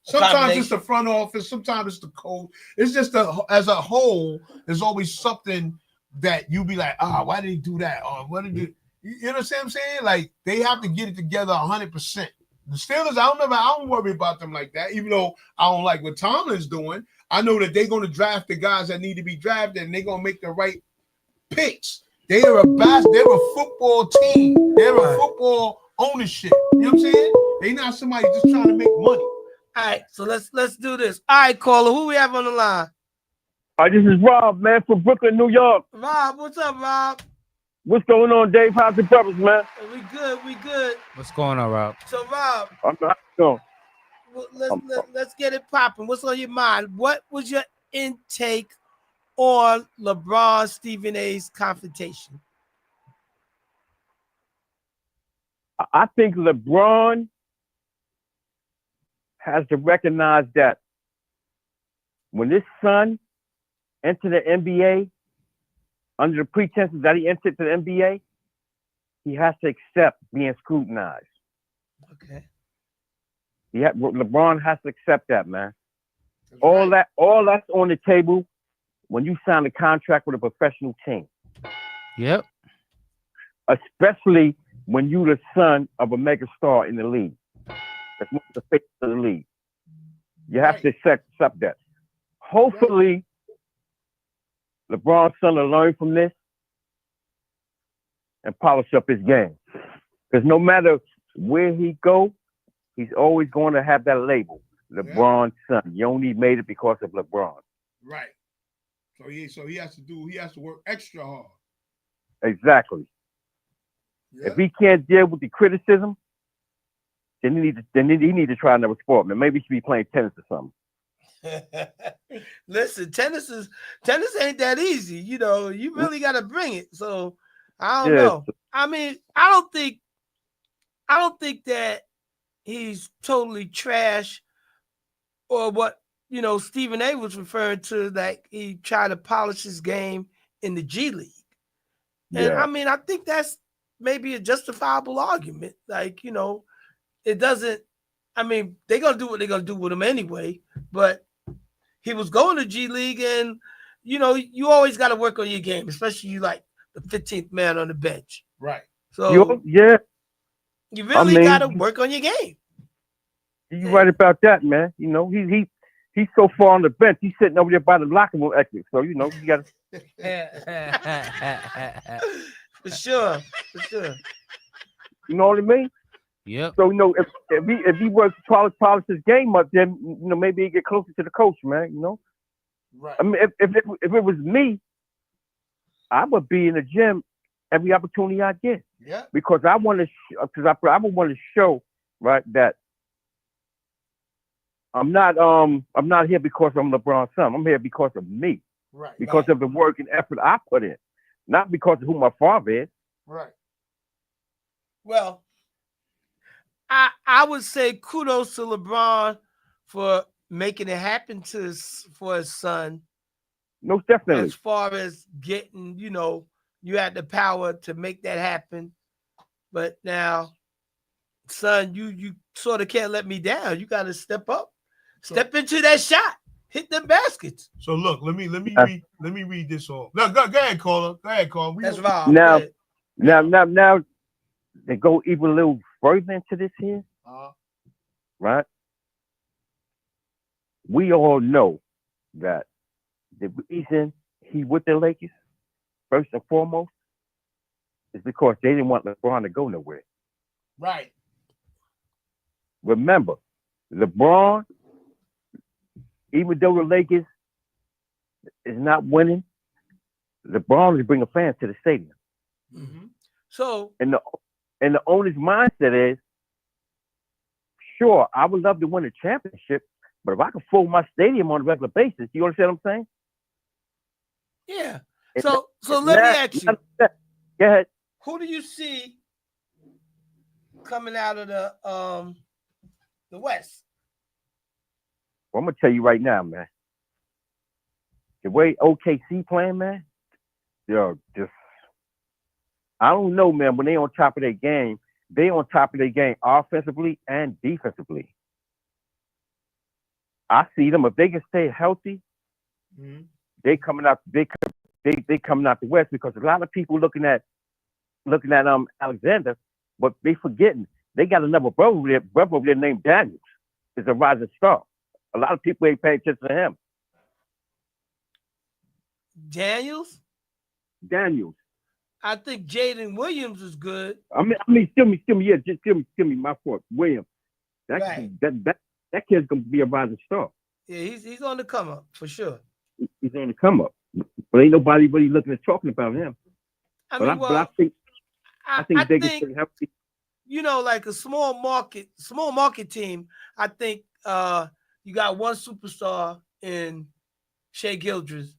sometimes it's the front office, sometimes it's the coach. It's just as a whole, there's always something that you be like, why did he do that? Or what did he? You understand what I'm saying? Like they have to get it together 100%. The Steelers, I don't worry about them like that. Even though I don't like what Tomlin's doing, I know that they're going to draft the guys that need to be drafted, and they're going to make the right picks. They're a football team. They're a football ownership. You know what I'm saying? They're not somebody just trying to make money. All right, so let's do this. All right, caller, who we have on the line? This is Rob, man, from Brooklyn, New York. Rob, what's up, Rob? What's going on, Dave? How's the brothers, man? We good. What's going on, Rob? So, Rob, I'm not going. let's get it popping. What's on your mind? What was your intake on LeBron Stephen A's confrontation? I think LeBron has to recognize that when his son entered the NBA, under the pretenses that he entered the NBA, he has to accept being scrutinized. Okay. LeBron has to accept that, man. All that's on the table when you sign a contract with a professional team. Yep. Especially when you're the son of a mega star in the league. That's one of the face of the league. You have to accept that. Hopefully, LeBron's son will learn from this and polish up his game. Because no matter where he go, he's always going to have that label, LeBron's son. You only made it because of LeBron. Right. So he has to work extra hard. Exactly. Yeah. If he can't deal with the criticism, then he need to try another sport, man. Maybe he should be playing tennis or something. Listen, tennis ain't that easy. You know, you really got to bring it. So I don't know. I mean, I don't think that he's totally trash, or what Stephen A was referring to, like he tried to polish his game in the G League. And I mean, I think that's maybe a justifiable argument. Like, it doesn't. I mean, they're gonna do what they're gonna do with him anyway. But he was going to G League, and you always got to work on your game, especially you like the 15th man on the bench. Right. So Yeah, you really mean- got to work on your game. you're right about that, man. You know, he's so far on the bench. He's sitting over there by the locker room exit. So you know, you got For sure. you know what I mean. Yep. So you know, if he works to polish his game up, then you know maybe he get closer to the coach, man. You know, Right. I mean, if it was me, I would be in the gym every opportunity I get Yeah. because I want to, I would want to show right that I'm not here because I'm LeBron's son. I'm here because of me, Right. because of the work and effort I put in, not because of who my father is. Right. Well, I would say kudos to LeBron for making it happen for his son. Most definitely. As far as getting, you know, you had the power to make that happen. But now, son, you sort of can't let me down. You got to step up. Step into that shot. Hit the baskets. So look, let me Uh, read this off. No, go ahead, caller. Go ahead, caller. That's Rob. Now- Go ahead. Now, they go even a little further into this here, right? We all know that the reason he with the Lakers, first and foremost, is because they didn't want LeBron to go nowhere. Right. Remember, LeBron, even though the Lakers is not winning, LeBron is bringing fans to the stadium. Mm-hmm. So, And the owner's mindset is, sure, I would love to win a championship, but if I can fill my stadium on a regular basis, you understand what I'm saying? yeah. And So let me ask you, Go ahead. who do you see coming out of the West? Well, I'm gonna tell you right now, man. The way OKC playing, man, they're just, I don't know, man. When they on top of their game, they on top of their game offensively and defensively. I see them if they can stay healthy. Mm-hmm. They coming out. They coming out the West because a lot of people looking at Alexander, but they forgetting they got another brother over there named Daniels. Is a rising star. A lot of people ain't paying attention to him. Daniels? Daniels. I think Jaden Williams is good. I mean, still me. Yeah, just give me my fault. William. Right. That kid's gonna be a rising star. Yeah, he's on the come up for sure. He's on the come up, but ain't nobody really looking at talking about him. I But mean, I think they can stay healthy. You know, like a small market team. I think you got one superstar in Shea Gildress,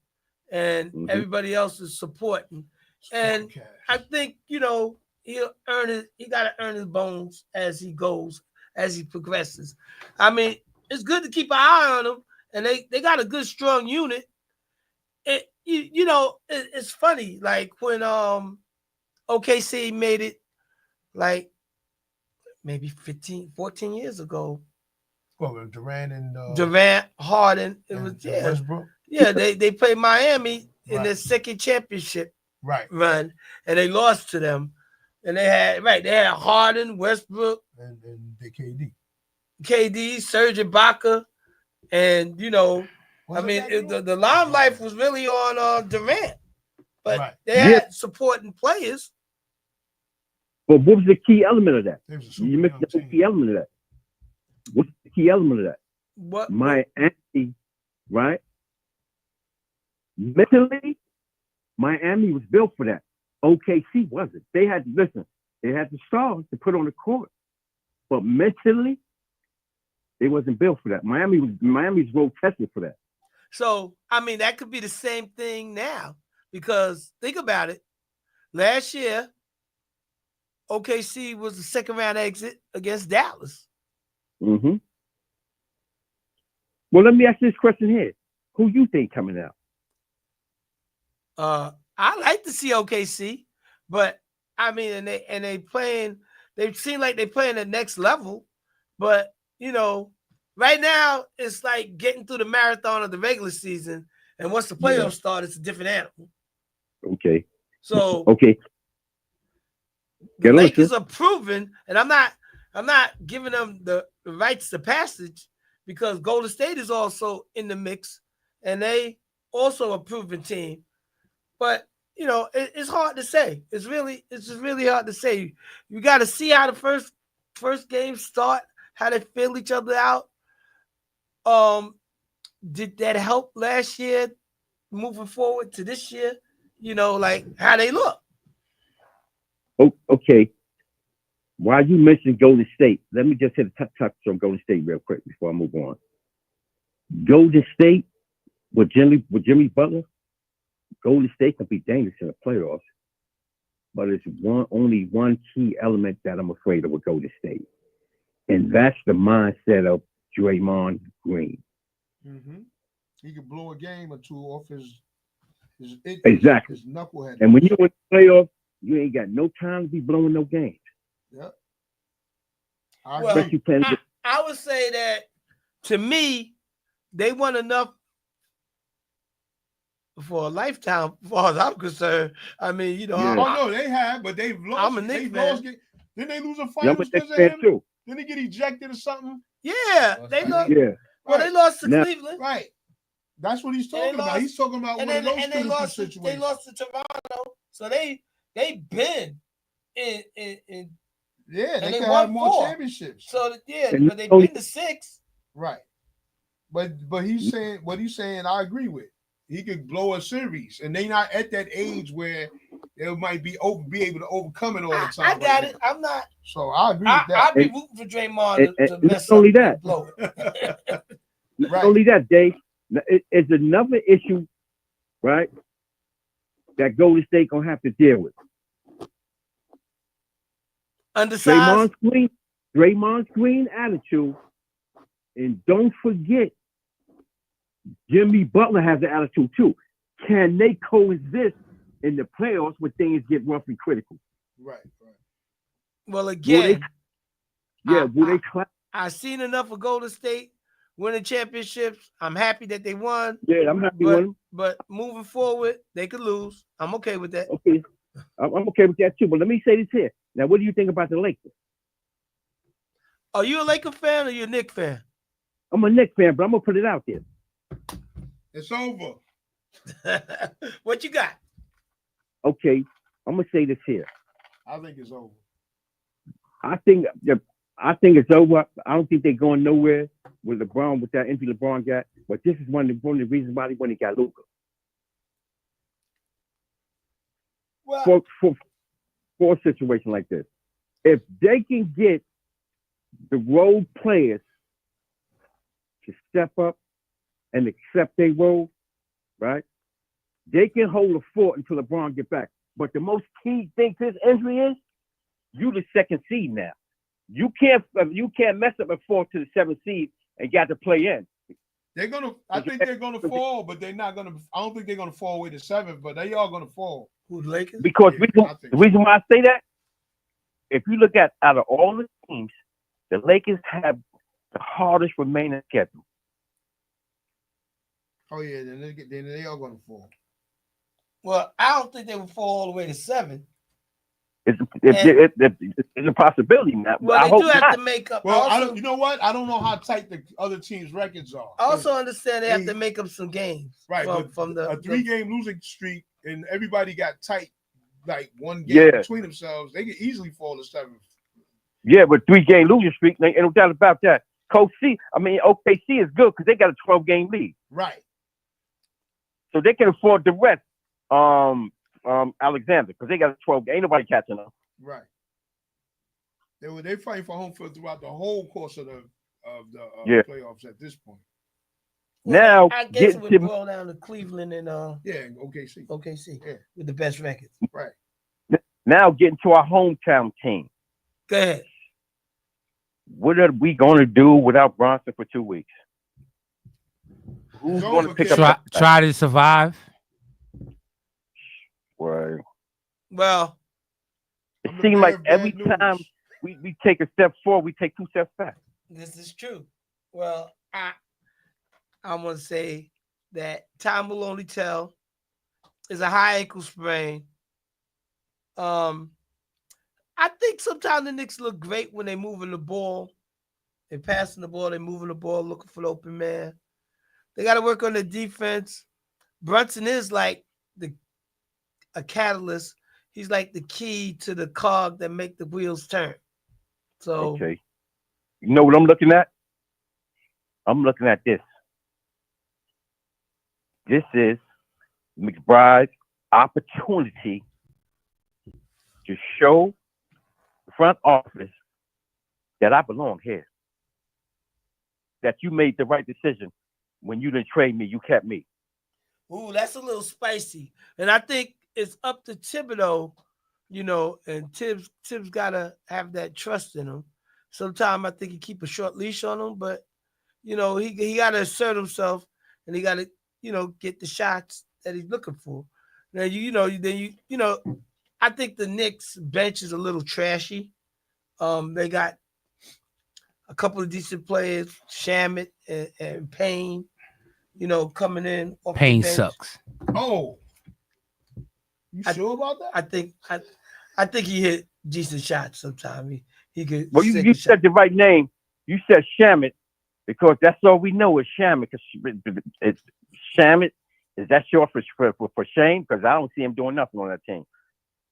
and everybody else is supporting. And I think, you know, he got to earn his bones as he goes, as he progresses. I mean, it's good to keep an eye on him, and they got a good, strong unit. It's funny, like when OKC made it, like maybe 14 years ago. Well, Durant and Durant, Harden, Westbrook. Yeah, they played Miami in Right. their second championship Right. run, and they lost to them. And they had Harden, Westbrook, And the KD. KD, Serge Ibaka, and you know, Was I it mean, that good? the limelight was really on Durant, but Right. they had supporting players. But what was the key element of that? They was a super You missed young the team. key element of that. What's the key element of that? What? Miami, right? Mentally, Miami was built for that. OKC wasn't. They had the stars to put on the court, but mentally, they wasn't built for that. Miami's road tested for that. So I mean, that could be the same thing now, because think about it. Last year, OKC was the second round exit against Dallas. Mm-hmm. Well, let me ask you this question here: who you think coming out? I like to see OKC, but I mean, they playing. They seem like they playing the next level, but you know, right now it's like getting through the marathon of the regular season, and once the playoffs start, it's a different animal. Okay. So Okay. the Get Lakers listen. are proven, and I'm not giving them the rights to passage because Golden State is also in the mix, and they also a proven team. But you know, it's hard to say. It's just really hard to say. You got to see how the first game start, how they feel each other out. Did that help last year moving forward to this year? You know, like how they look. Oh, okay. While you mentioned Golden State, let me just hit a touch on Golden State real quick before I move on. Golden State with Jimmy Butler, Golden State can be dangerous in the playoffs, but it's only one key element that I'm afraid of with Golden State, and that's the mindset of Draymond Green. Mm-hmm. He could blow a game or two off his Exactly. his knucklehead. And when you're in the playoffs, you ain't got no time to be blowing no games. Yep. Well, I would say that to me, they won enough for a lifetime, as far as I'm concerned. I mean, you know, Yeah. Oh no, they have, but they've lost. I'm a Knicks they've fan. lost. Didn't they lose a Yeah, I'm finals a because Knicks of fan him? too. Didn't he get ejected or something? Yeah, they lost. Yeah. Well, they lost to Now- Cleveland. Right. That's what he's And they talking about. lost- He's talking about And one of then those and they critical lost. situations. They lost to Toronto, so they been in Yeah, and they they can won have more 4. championships. So yeah, And but they've only- been to 6. Right. But he's saying what he's saying. I agree with. He could blow a series, and they not at that age where they might be able to overcome it all the time. I got right it. now. I'm not. So I agree with that. I'll be And- rooting for Draymond to and mess not only up that. and blow it. Not Right. only that, Dave, it's another issue, right, that Golden State gonna have to deal with. Undersized. Draymond's Green attitude, and don't forget, Jimmy Butler has the attitude too. Can they coexist in the playoffs when things get rough and critical? Right. Well, again, Will they clap? I've seen enough of Golden State winning championships. I'm happy that they won. Yeah, I'm happy with them. But moving forward, they could lose. I'm okay with that. Okay, I'm okay with that too. But let me say this here. Now, what do you think about the Lakers? Are you a Laker fan or you a Knicks fan? I'm a Knicks fan, but I'm gonna put it out there. It's over. What you got? Okay, I'm gonna say this here. I think it's over. I think it's over. I don't think they're going nowhere with LeBron, with that injury LeBron got. But this is one of the reasons why he got Luka. Well, For a situation like this, if they can get the role players to step up and accept their role, right? They can hold the fort until LeBron get back. But the most key thing to this injury is you the second seed now. You can't mess up a 4th to the 7th seed and got to play in. I think they're gonna fall, but they're not gonna. I don't think they're gonna fall away to 7th, but they are gonna fall. who, the Lakers? Because Yeah, the reason why I say that, if you look at out of all the teams, the Lakers have the hardest remaining schedule. Oh yeah, then they are gonna fall. Well, I don't think they would fall all the way to 7. It's a possibility, Matt. I Well, they hope do have not. to make up. Well, Also, you know what? I don't know how tight the other teams' records are. also understand they have They- to make up some games. Right, From a the 3-game losing streak, and everybody got tight, like one game Yeah. between themselves. They could easily fall to 7th. Yeah, but 3-game losing streak, ain't no doubt about that. OKC is good because they got a 12-game lead, Right. so they can afford the rest. Alexander, because they got a 12. Ain't nobody catching them. Right. They fighting for home field throughout the whole course of the Yeah. playoffs at this point. Now, I guess it would get to, boil down to Cleveland and Yeah, OKC. OKC Yeah. with the best records. Right. now getting to our hometown team. Go ahead. What are we going to do without Bronson for 2 weeks? Who's It's going to over, pick kid. up? Try to survive. Right. Well, It I'm the seems bearer like of bad every news. time we take a step forward, we take 2 steps back. this is true. Well, I'm gonna say that time will only tell. It's a high ankle sprain. I think sometimes the Knicks look great when they moving the ball. They passing the ball, they moving the ball, looking for the open man. They got to work on the defense. Brunson is like a catalyst. He's like the key to the cog that make the wheels turn. So Okay. You know what I'm looking at? I'm looking at this. This is McBride's opportunity to show the front office that I belong here. That you made the right decision when you didn't trade me, you kept me. ooh, that's a little spicy. And I think it's up to Thibodeau, and Tibbs gotta have that trust in him. Sometimes I think he keep a short leash on him, but he gotta assert himself and he gotta, get the shots that he's looking for. Now I think the Knicks bench is a little trashy. They got a couple of decent players, Shamet and Payne, coming in. Off Payne the bench. sucks. Oh, you sure about that? I think he hit decent shots sometimes. He could. Well, you said the right name. You said Shamet because that's all we know is Shamet. It's Shamet. Is that short for shame? Because I don't see him doing nothing on that team.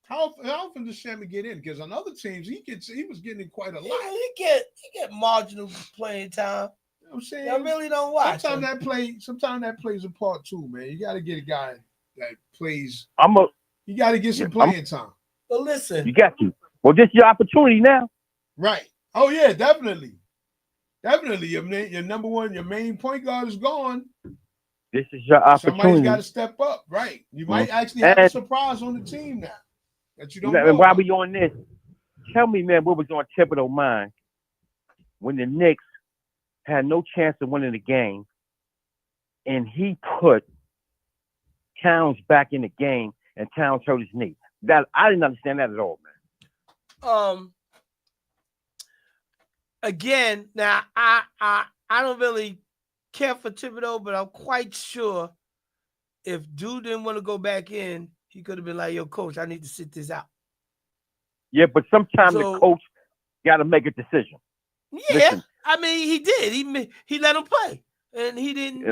How often does Shamet get in? Because on other teams, he was getting in quite a lot. He get marginal playing time. You know what I'm saying? I really don't watch. Sometimes that plays a part too, man. You got to get a guy that plays. You got to get some playing time. But listen, you got to. Well, this is your opportunity now. Right. Oh yeah, definitely. Your number one, your main point guard is gone. This is your opportunity. Somebody's got to step up, right? You might actually have a surprise on the team now that you don't know. And while we on this, tell me, man, what was on Thibodeau's mind when the Knicks had no chance of winning the game, and he put Towns back in the game, and Towns hurt his knee. That I didn't understand that at all, man. Again, now I don't really care for Thibodeau, but I'm quite sure if dude didn't want to go back in, he could have been like, "Yo, coach, I need to sit this out." Yeah, but sometimes the coach got to make a decision. Yeah, listen, I mean, he did. He let him play, and he didn't.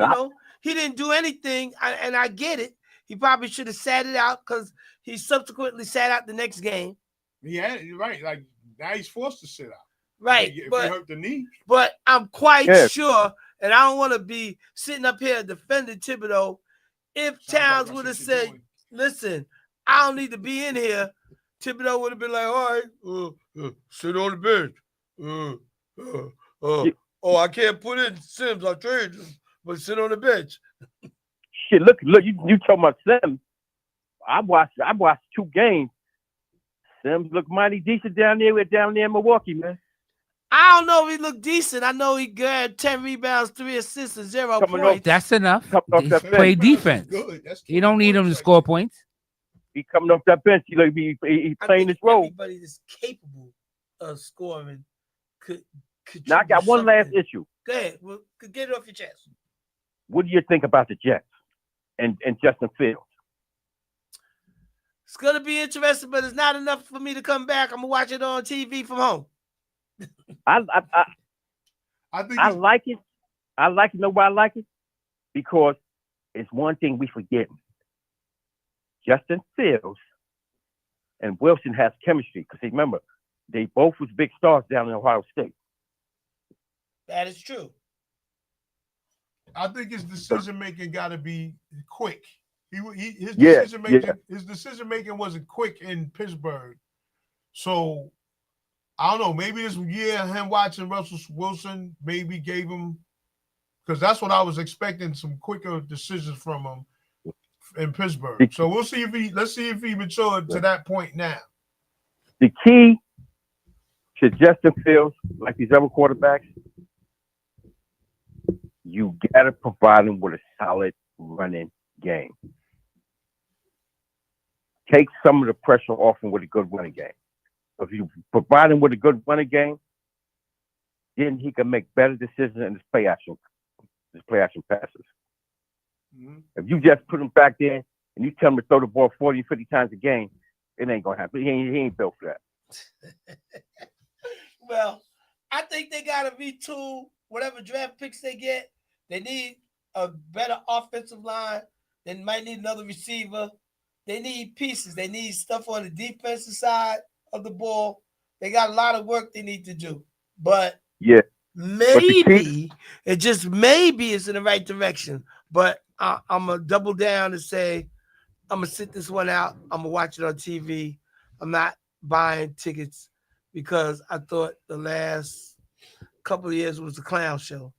He didn't do anything. And I get it. He probably should have sat it out because he subsequently sat out the next game. Yeah, you're right. Like now he's forced to sit out. Right, if he hurt the knee. But I'm quite sure, and I don't want to be sitting up here defending Thibodeau. If Towns would have said, "Listen, I don't need to be in here," Thibodeau would have been like, "All right, sit on the bench. I can't put in Sims. I traded him, but sit on the bench." Shit, look, you talking about Sims. I watched 2 games. Sims looked mighty decent down there in Milwaukee, man. I don't know if he looked decent. I know he got 10 rebounds, 3 assists, and 0 points. That's enough. Play defense. You don't need him to score points. He coming off that bench. He playing his role. Everybody that's capable of scoring could. Now I got one last issue. Go ahead. Well, get it off your chest. What do you think about the Jets and Justin Fields? It's gonna be interesting, but it's not enough for me to come back. I'm gonna watch it on TV from home. I like it. I like it. Know why I like it? Because it's one thing we forget. Justin Fields and Wilson has chemistry. Because remember, they both was big stars down in Ohio State. That is true. I think his decision making got to be quick. His decision making wasn't quick in Pittsburgh. So I don't know. Maybe this year him watching Russell Wilson maybe gave him, because that's what I was expecting, some quicker decisions from him in Pittsburgh. So let's see if he matured to that point now. The key to Justin Fields, like these other quarterbacks, you gotta provide him with a solid running game. Take some of the pressure off him with a good running game. If you provide him with a good running game, then he can make better decisions in his play action passes. Mm-hmm. If you just put him back there and you tell him to throw the ball 40, 50 times a game, It ain't gonna happen. He ain't built for that. Well, I think they got to retool whatever draft picks they get. They need a better offensive line. They might need another receiver. They need pieces. They need stuff on the defensive side of the ball. They got a lot of work they need to do. But Yeah. maybe, it just maybe it's in the right direction. But I'm going to double down and say, I'm going to sit this one out. I'm going to watch it on TV. I'm not buying tickets because I thought the last couple of years was a clown show.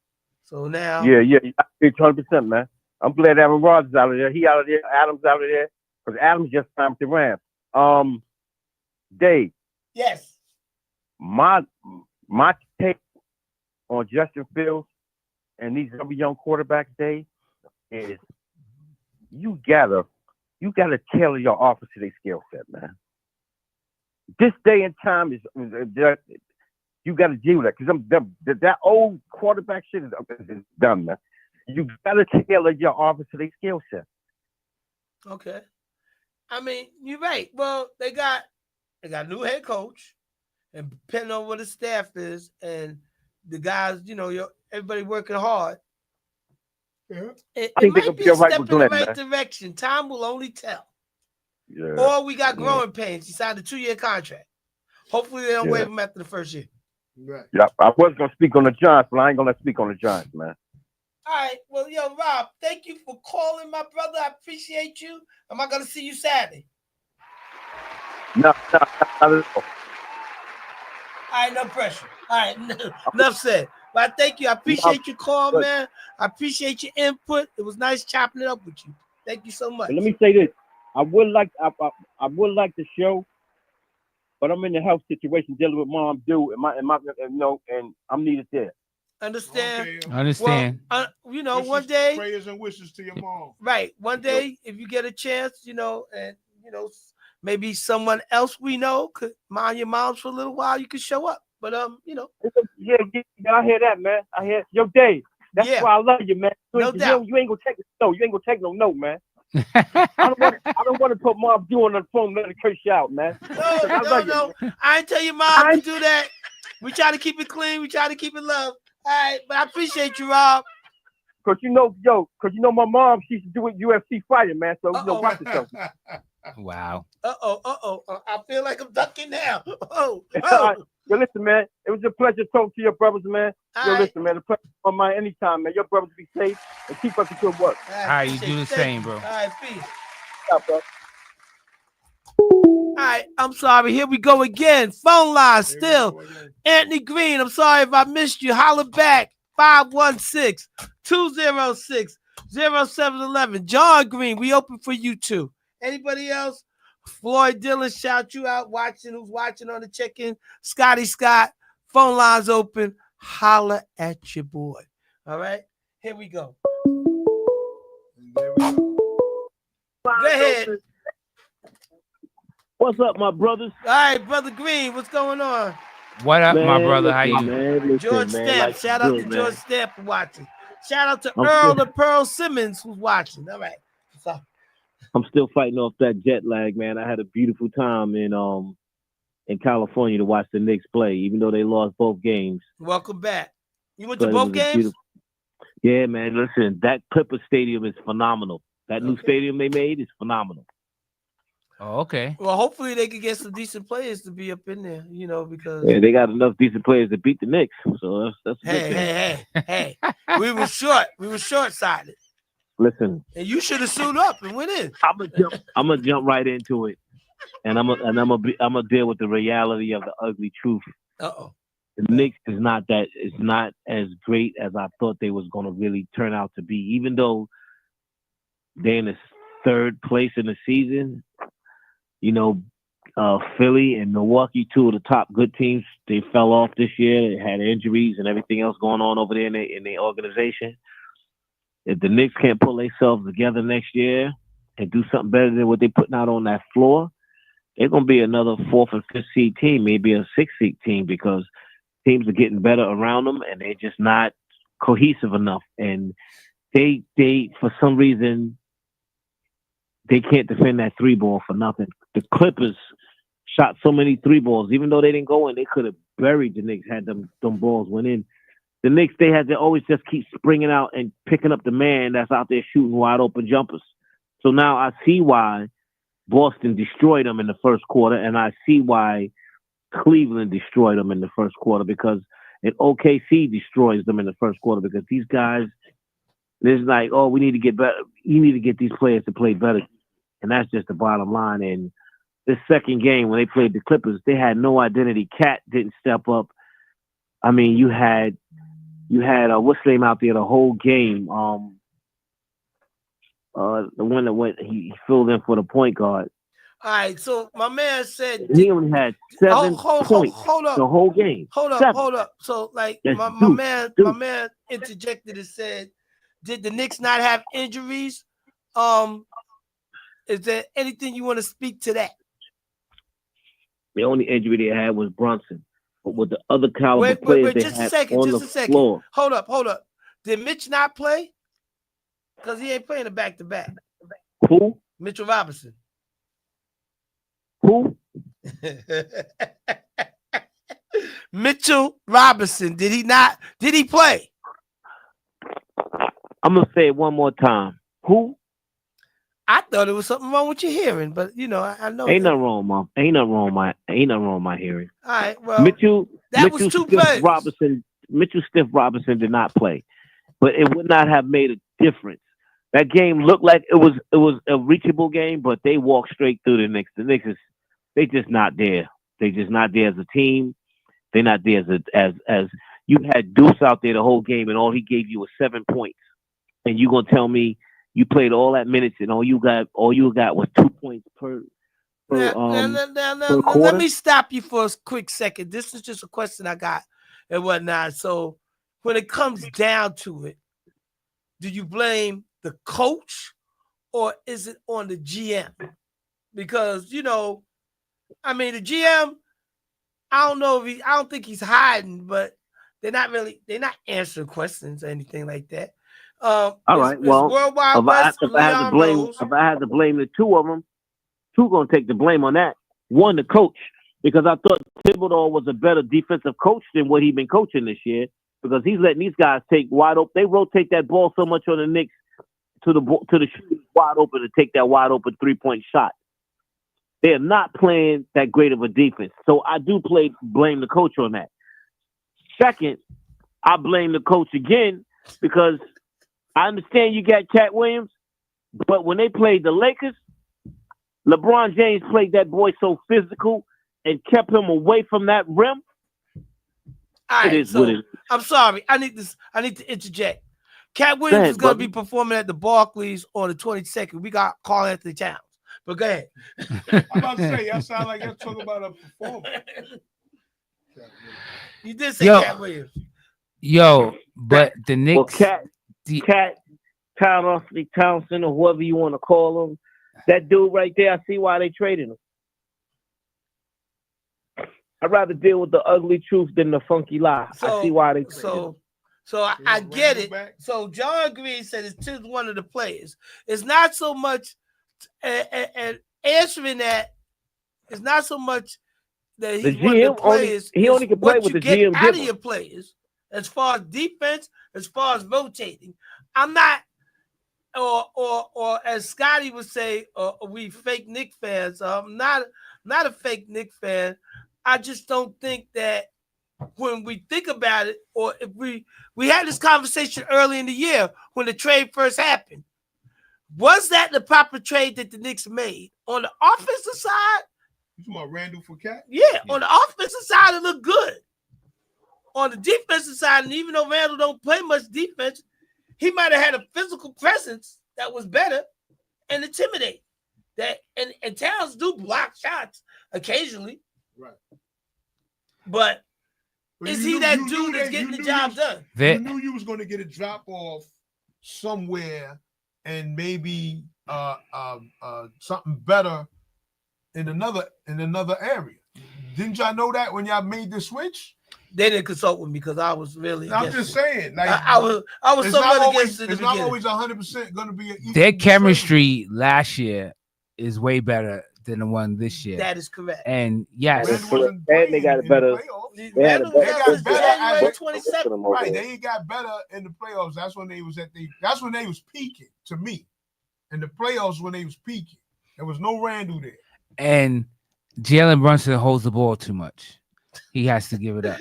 So now. Yeah. 100%, man. I'm glad Aaron Rodgers out of there. He out of there. Adams out of there. Because Adams just signed with the Rams. Dave. Yes. My take on Justin Fields and these other young quarterbacks, Dave, is you gotta tailor your offense to their skill set, man. This day and time is you got to deal with that because that old quarterback shit is done, man. You got to tailor your offense to their skill set. Okay. I mean, you're right. Well, they got a new head coach, and depending on what the staff is, and the guys, everybody working hard. Yeah. It might be a step in the right direction. Time will only tell. Yeah. Or we got growing pains. He signed a 2-year contract. Hopefully they don't waive him after the first year. Right. Yeah, I was gonna speak on the Giants, but I ain't gonna speak on the Giants, man. All right. Well, Rob, thank you for calling, my brother. I appreciate you. Am I gonna see you Saturday? No, not at all. All right, no pressure. All right, enough said. But I thank you. I appreciate your call, man. I appreciate your input. It was nice chopping it up with you. Thank you so much. And let me say this: I would like the show, but I'm in a health situation dealing with Mom, Dude, and I'm needed there. Understand? Okay. Understand. Well, one day, prayers and wishes to your mom. right? One day, if you get a chance, and maybe someone else we know could mind your moms for a little while, you could show up. But Yeah, I hear that, man. I hear Dave. That's why I love you, man. No doubt. You ain't gonna take no. You ain't gonna take no note, man. I don't want to put Mom Dew on the phone, let her curse you out, man. No. I ain't tell your mom to do that. We try to keep it clean. We try to keep it love. All right, but I appreciate you, Rob. Cause my mom, she used to do it UFC fighting, man. So watch yourself. Wow. I feel like I'm ducking now. Yo, listen, man. It was a pleasure talking to your brothers, man. Listen, man. The pleasure on mine anytime, man. Your brothers be safe and keep up the good work. All right, you do the same, bro. All right, peace. Stop, bro. All right, I'm sorry. Here we go again. Phone line still. Anthony Green, I'm sorry if I missed you. Holler back. 516-206-0711. John Green, we open for you too. Anybody else? Floyd Dillon, shout you out. Who's watching on the check-in? Scotty Scott, phone lines open. Holler at your boy. All right, here we go. Go ahead. What's up, my brothers? All right, Brother Green, what's going on? What up, my brother? How you? Man, George Stamp. Shout out to George Stamp for watching. Shout out to Earl the Pearl Simmons who's watching. All right. So, I'm still fighting off that jet lag, man. I had a beautiful time in California to watch the Knicks play, even though they lost both games. Welcome back. You went to both games? Yeah, man. Listen, that Clipper Stadium is phenomenal. That new stadium they made is phenomenal. Oh, okay. Well, hopefully they could get some decent players to be up in there, because they got enough decent players to beat the Knicks. So that's hey. We were short-sighted. Listen, and you should have suited up and went in. I'm gonna jump right into it, and I'm gonna deal with the reality of the ugly truth. Uh-oh. The Knicks is not as great as I thought they was gonna really turn out to be, even though they're in the third place in the season. Philly and Milwaukee, two of the top good teams, they fell off this year. They had injuries and everything else going on over there in the organization. If the Knicks can't pull themselves together next year and do something better than what they're putting out on that floor, they're going to be another 4th and 5th seed team, maybe a 6th seed team, because teams are getting better around them and they're just not cohesive enough. And they for some reason, they can't defend that 3-ball for nothing. The Clippers shot so many 3 balls, even though they didn't go in, they could have buried the Knicks had them balls went in. The Knicks, they had to always just keep springing out and picking up the man that's out there shooting wide open jumpers. So now I see why Boston destroyed them in the first quarter, and I see why Cleveland destroyed them in the first quarter, because OKC destroys them in the first quarter, because these guys, it's like, oh, we need to get better. You need to get these players to play better. And that's just the bottom line. And this second game, when they played the Clippers, they had no identity. Cat didn't step up. I mean, you had what's his name out there the whole game. The one that went, he filled in for the point guard. All right, so my man said He only had 7 points hold up. the whole game. Hold up. So like That's my Duke. man interjected and said, did the Knicks not have injuries? Is there anything you want to speak to that? The only injury they had was Brunson. But with the other caliber players they just had a second, on just the a second. floor. Hold up. Did Mitch not play? Because he ain't playing a back-to-back. Who? Mitchell Robinson. Who? Mitchell Robinson. Did he play? I'm gonna say it one more time. Who? I thought there was something wrong with your hearing, but you know, I know. Ain't nothing wrong with my hearing. All right, well, Mitchell was two plays. Mitchell Stiff Robinson did not play, but it would not have made a difference. That game looked like it was a reachable game, but they walked straight through the Knicks. The Knicks they just not there. They just not there as a team. They're not there as you had Deuce out there the whole game, and all he gave you was 7 points. And you gonna tell me you played all that minutes and all you got was 2 points per quarter? Let me stop you for a quick second. This is just a question I got and whatnot. So when it comes down to it, do you blame the coach or is it on the GM? Because, you know, I mean, the GM, I don't think he's hiding, but they're not answering questions or anything like that. All right. Well, if I had to blame the two of them, two gonna take the blame on that. One, the coach, because I thought Thibodeau was a better defensive coach than what he's been coaching this year, because he's letting these guys take wide open. They rotate that ball so much on the Knicks to the shooter wide open to take that wide open 3-point shot. They're not playing that great of a defense, so I do blame the coach on that. Second, I blame the coach again because I understand you got Cat Williams, but when they played the Lakers, LeBron James played that boy so physical and kept him away from that rim. All right, it is what it is. I'm sorry. I need to interject. Cat Williams is going to be performing at the Barclays on the 22nd. We got Karl Anthony Towns. But go ahead. I'm about to say, y'all sound like y'all talking about a performer. You did say Cat Williams. Yo, but the Knicks. Well, Cat Townsend, or whoever you want to call him, that dude right there, I see why they traded him. I'd rather deal with the ugly truth than the funky lie. I see why they traded him. So I get it. So John Green said it's one of the players. It's not so much and answering that. It's not so much that he's one of the players. He only can play with the GM. Out of your players, as far as defense, as far as rotating, I'm not. Or as Scotty would say, we fake Knick fans. I'm not a fake Knick fan. I just don't think that when we think about it, or if we had this conversation early in the year when the trade first happened, was that the proper trade that the Knicks made? On the offensive side, you talking about Randall for Cat? Yeah, on the offensive side, it looked good. On the defensive side, and even though Randall don't play much defense, he might have had a physical presence that was better and intimidating. And Towns do block shots occasionally. Right. But is he that dude that's getting the job done? You knew you was going to get a drop off somewhere and maybe something better in another area. Didn't y'all know that when y'all made the switch? They didn't consult with me because I was really. I'm just saying, like I was somewhat against it. It's not always 100% going to be an their chemistry last year is way better than the one this year. That is correct. And yes, Randall wasn't And they playing got a in better. the playoffs. They had a Randall was better. out got since better January at- 27th. Right, they got better in the playoffs. That's when they was that's when they was peaking to me. In the playoffs when they was peaking. There was no Randall there. and Jalen Brunson holds the ball too much. He has to give it up.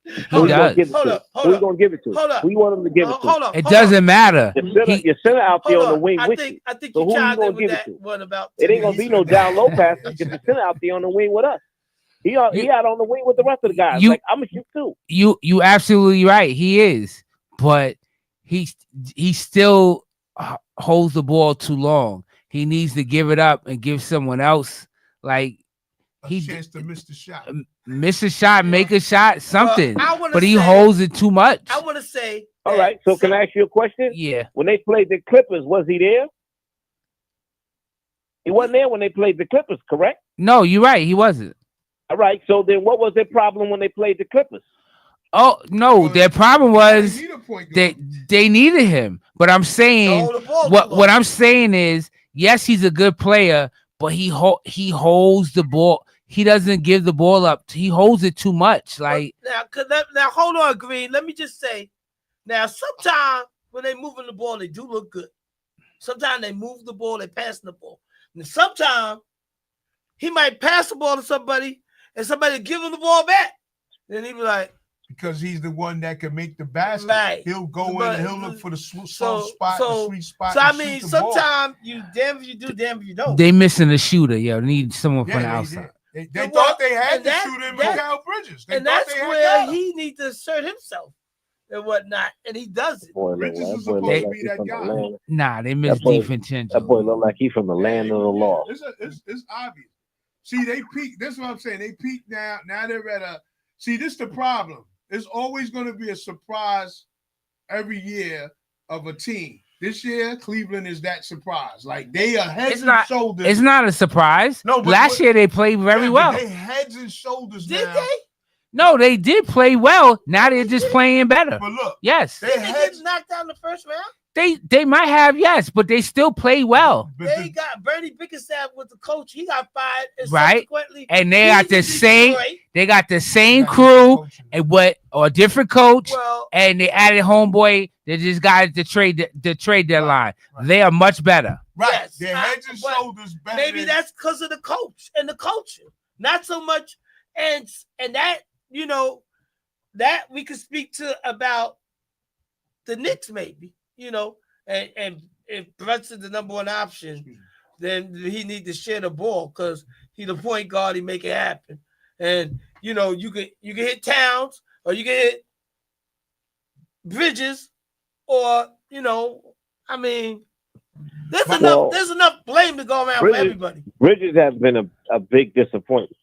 He Who you gonna does. give it Hold to? up, Who hold you up. gonna give it to? Hold up. Who you want him to give it to? Hold up. It hold doesn't matter. Your center out there on the wing I with think you. I think So you who you chimed gonna in with give it that to? one about It ain't gonna he be no said Down that. Lopez. He Get said the center out there on the wing with us. He out on the wing with the rest of the guys. You- Like I'm gonna shoot too. You absolutely right. He is, but he still holds the ball too long. He needs to give it up and give someone else like A chance to miss the shot. miss a shot, make a shot, something. I wanna But he say- holds it too much. I want to say. All that right. So can I ask you a question? Yeah. When they played the Clippers, was he there? He wasn't there when they played the Clippers, correct? No, you're right. He wasn't. All right. So then, what was their problem when they played the Clippers? Oh no, Well, their problem They was need a point they guard. they needed him. But I'm saying hold the ball what too what long. I'm saying is yes, he's a good player, but he holds the ball. He doesn't give the ball up. He holds it too much. Like Now hold on, Green. Let me just say. Now, sometimes when they moving the ball, they do look good. Sometimes they move the ball, they pass the ball. And sometimes he might pass the ball to somebody, and somebody give him the ball back. Then he be like, Because he's the one that can make the basket. Right. He'll go But- in, he'll look for the soft so- spot, so- the sweet spot. so I and mean, shoot the ball. sometimes you damn if you do, damn if you don't. they missing a shooter. Yo, they need someone from the Yeah, outside. they Well, thought they had and to that- shoot him that- with Kyle Bridges. They And thought that's they had where Kyle. he needs to assert himself and whatnot, and he does it. Boy, Bridges that was boy supposed look to like be he's that from the guy. land. Nah, they miss That boy- DiVincenzo. That boy look like he's from the land of the law. It's obvious. See, they peak. That's what I'm saying. They peak now. Now they're at a. See, this is the problem. There's always going to be a surprise every year of a team. This year, Cleveland is that surprise. Like they are heads It's and not- shoulders. It's not a surprise. No, but last what- year they played very Yeah, but well. They heads and shoulders Did now. they? No, they did play well. Now they're just playing better. But look, Yes, they Did they heads. get knocked out in the first round? they might have, yes, but they still play well. But They the- got Bernie Bickerstaff with the coach. He got fired, and Right. subsequently, And they he's got the in same Detroit. they got the same Got crew coaching. and or a different coach, Well, and they added homeboy. They just got the trade deadline. right. They are much better. right. yes, Their heads and but shoulders better. maybe than- that's because of the coach and the coaching, not so much. And that that we could speak to about the Knicks, maybe and if Brunson's the number one option, then he need to share the ball because he's the point guard. He make it happen, and you can hit Towns or you can hit Bridges, or I mean, Well, there's enough blame to go around for Bridges- everybody. Bridges has been a big disappointment.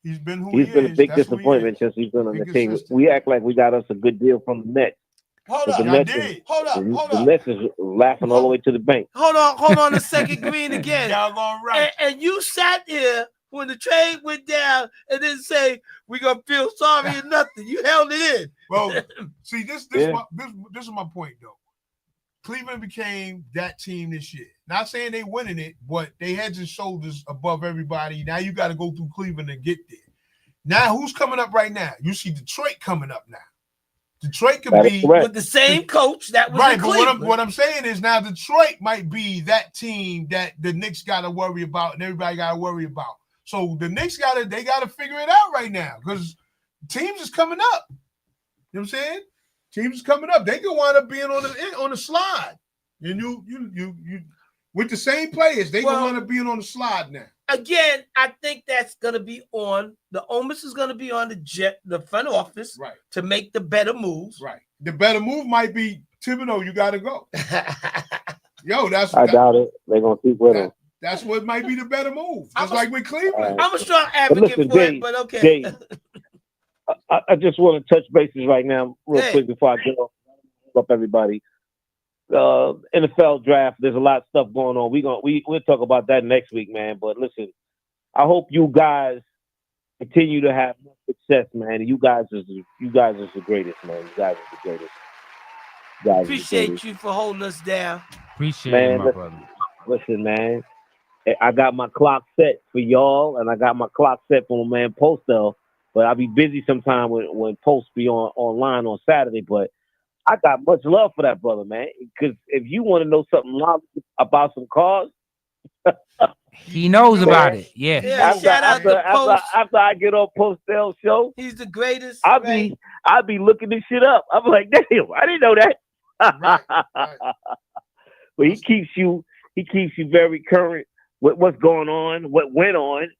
He's been who He's he been a is. big That's who he disappointment is. since he's been on the team. Inconsistent. We act like we got us a good deal from the Nets. Hold But up, the Y'all Nets did. hold up, hold The up. Nets is laughing all the way to the bank. Hold on a second, Green again. Y'all gonna right. And you sat here when the trade went down and didn't say we're gonna feel sorry or nothing. You held it in. Well, see, this Yeah. is my point though. Cleveland became that team this year. Not saying they winning it, but they heads and shoulders above everybody. Now you got to go through Cleveland to get there. Now who's coming up right now? You see Detroit coming up now. Detroit could That is be correct. With the same coach that was right, in but Cleveland. what I'm saying is now Detroit might be that team that the Knicks got to worry about and everybody got to worry about. So the Knicks got to figure it out right now because teams is coming up. You know what I'm saying? Teams is coming up. They could wind up being on the slide, and you with the same players, they could Well, wind up being on the slide now. Again, I think that's gonna be on the onus is gonna be on the front office Right, to make the better moves. right. The better move might be Thibodeau. You got to go. Yo, I doubt it. They're gonna keep with him. that's what might be the better move. I'm Just a- like with Cleveland. I'm a strong advocate listen, for Jay, it, but okay. Jay, I just want to touch bases right now, real Hey. quick before I go up everybody. NFL draft. There's a lot of stuff going on. We'll talk about that next week, man. But listen, I hope you guys continue to have more success, man. You guys is the greatest, man. You guys are the greatest. You guys are the Appreciate greatest. you for holding us down. Appreciate Man, it, my listen. brother. Listen, man. I got my clock set for y'all, and I got my clock set for my man Postel. But I'll be busy sometime when Post be online on Saturday. But I got much love for that brother, man. Because if you want to know something about some cars, he knows about it. Yeah. Yeah, shout out to Post. After I get on Postel's show, he's the greatest. I'll be looking this shit up. I'm like, damn, I didn't know that. Right. But he keeps you very current with what's going on, what went on,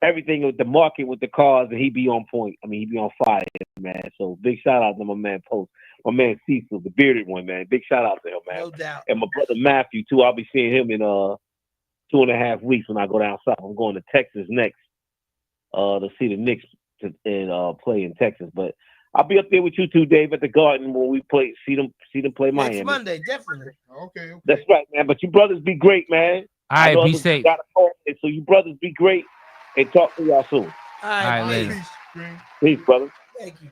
everything with the market with the cars, and he be on point. I mean, he be on fire, man. So big shout out to my man Post, my man Cecil, the bearded one, man. Big shout out to him, man. No doubt. And my brother Matthew too. I'll be seeing him in 2.5 weeks when I go down south. I'm going to Texas next to see the Knicks and play in Texas. But I'll be up there with you too, Dave, at the Garden when we play. See them play Miami next Monday, definitely. Okay. That's right, man. But you brothers be great, man. All right, be safe. So you brothers be great, and talk to y'all soon. All right, later. Peace, Green. Peace, brother. Thank you.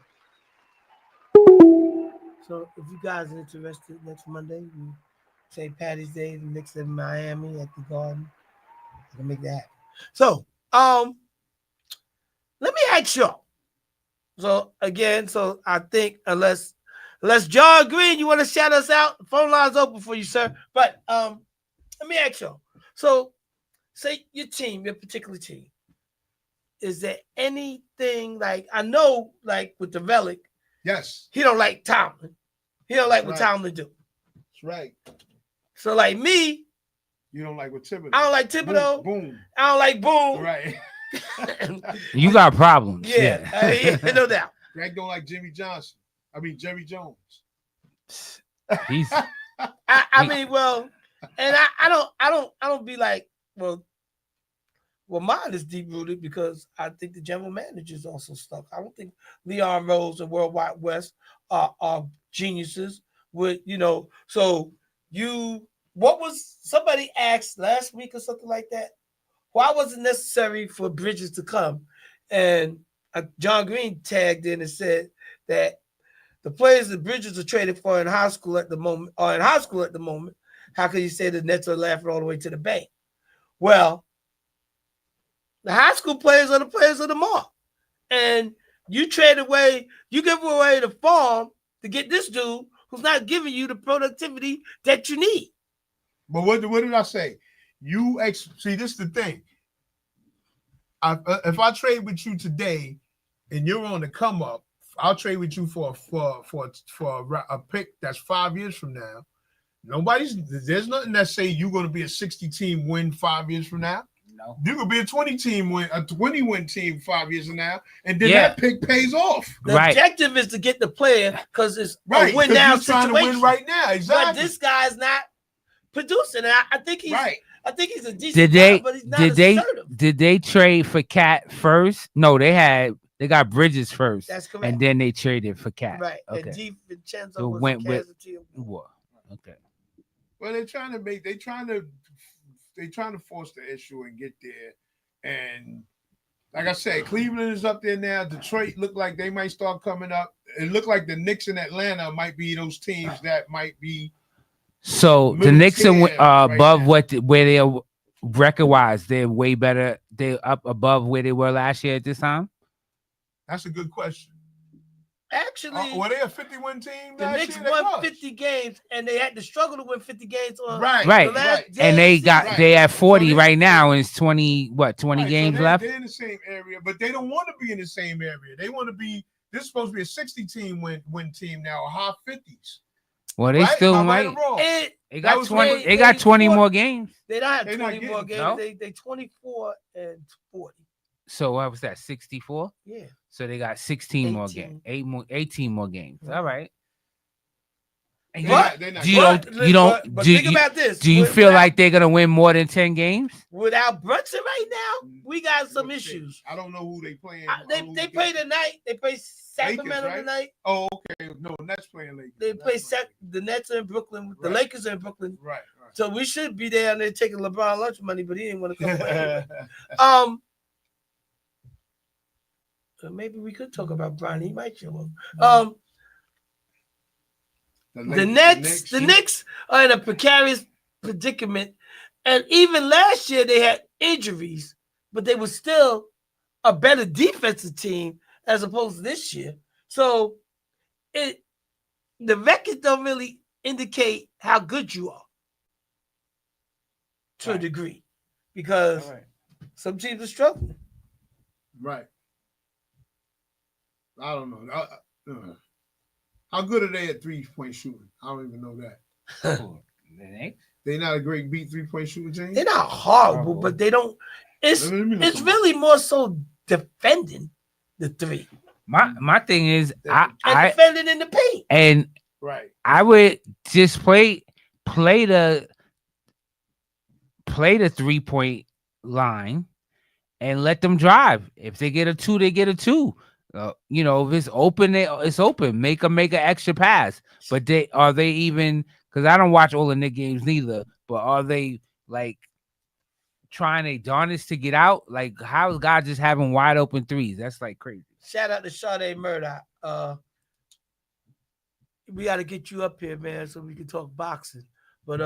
So if you guys are interested, next Monday, we St. Patty's Day, the Knicks in Miami at the Garden. We can make that happen. So, let me ask y'all. So again, I think unless John Green, you want to shout us out, the phone line's open for you, sir. But let me ask y'all. So say your team, your particular team. Is there anything like I know, like with the Relic? Yes. He don't like Tomlin. He don't like what Tomlin do. That's right. So like me, you don't like what Thibodeau. I don't like Thibodeau. Boom. I don't like Boom. Right. You got problems. Yeah, no doubt. Greg don't like Jerry Jones. He's. I mean, well, and I don't be like, well, mine is deep rooted because I think the general manager is also stuck. I don't think Leon Rose and Worldwide West are geniuses. With so what was somebody asked last week or something like that? Why was it necessary for Bridges to come? And John Green tagged in and said that the players that Bridges are traded for in high school at the moment are in high school at the moment. How can you say the Nets are laughing all the way to the bank? Well, the high school players are the players of tomorrow. And you give away the farm to get this dude who's not giving you the productivity that you need. But what did I say? See, this is the thing. If I trade with you today and you're on the come up, I'll trade with you for a pick that's 5 years from now. There's nothing that say you're going to be a 60-team win 5 years from now. No. You could be a 20-win team 5 years from now, and then that pick pays off. The objective is to get the player because it's a win now situation. Trying to win right now, exactly. But this guy's not producing. And I think he's right. I think he's a decent guy, but he's not assertive. Did they trade for Cat first? No, they got Bridges first. That's correct. And then they traded for Cat. Right. Okay. And DiVincenzo So was went a casualty. Okay. Well, they're trying to force the issue and get there. And like I said, Cleveland is up there now. Detroit look like they might start coming up. It looked like the Knicks in Atlanta might be those teams that might be. So the Knicks are above now. where they are record wise. They're way better. They're up above where they were last year at this time. That's a good question. Actually, were they a 50-win team? The Knicks won 50 games, and they had to struggle to win 50 games on right. And they at 40 right now, and it's 20 games left. They're in the same area, but they don't want to be in the same area. They want to be. This is supposed to be a 60-team win team now, a high 50s. Well, they still might. They got 20. They got 20 more games. They don't have 20 more games. No? They 24 and 40. So what was that? 64. Yeah. So they got 16 more games. 18 more games. All right. But think about this. Do you feel like they're gonna win more than 10 games? Without Brunson right now, we got some issues. I don't know who they playing. They play tonight. They play Sacramento tonight. Oh, okay. No, Nets playing Lakers. They play the Nets are in Brooklyn. The Lakers are in Brooklyn. Right. So we should be there and they're taking LeBron lunch money, but he didn't want to come away. So maybe we could talk about Bron. He might show up. The Knicks are in a precarious predicament, and even last year they had injuries, but they were still a better defensive team as opposed to this year. So the record don't really indicate how good you are to a degree, because some teams are struggling. Right. I don't know. How good are they at 3-point shooting? I don't even know that. They're not a great beat 3-point shooting team. They're not horrible, but they don't. It's really more so defending the three. My thing is, and defending in the paint. And right, I would just play the 3-point line and let them drive. If they get a 2, they get a 2. You know, if it's open, it's open. Make them make an extra pass. But are they even? Because I don't watch all the Knicks games neither. But are they like trying their darndest to get out? Like, how is God just having wide open threes? That's like crazy. Shout out to Sade Murdoch. We got to get you up here, man, so we can talk boxing. But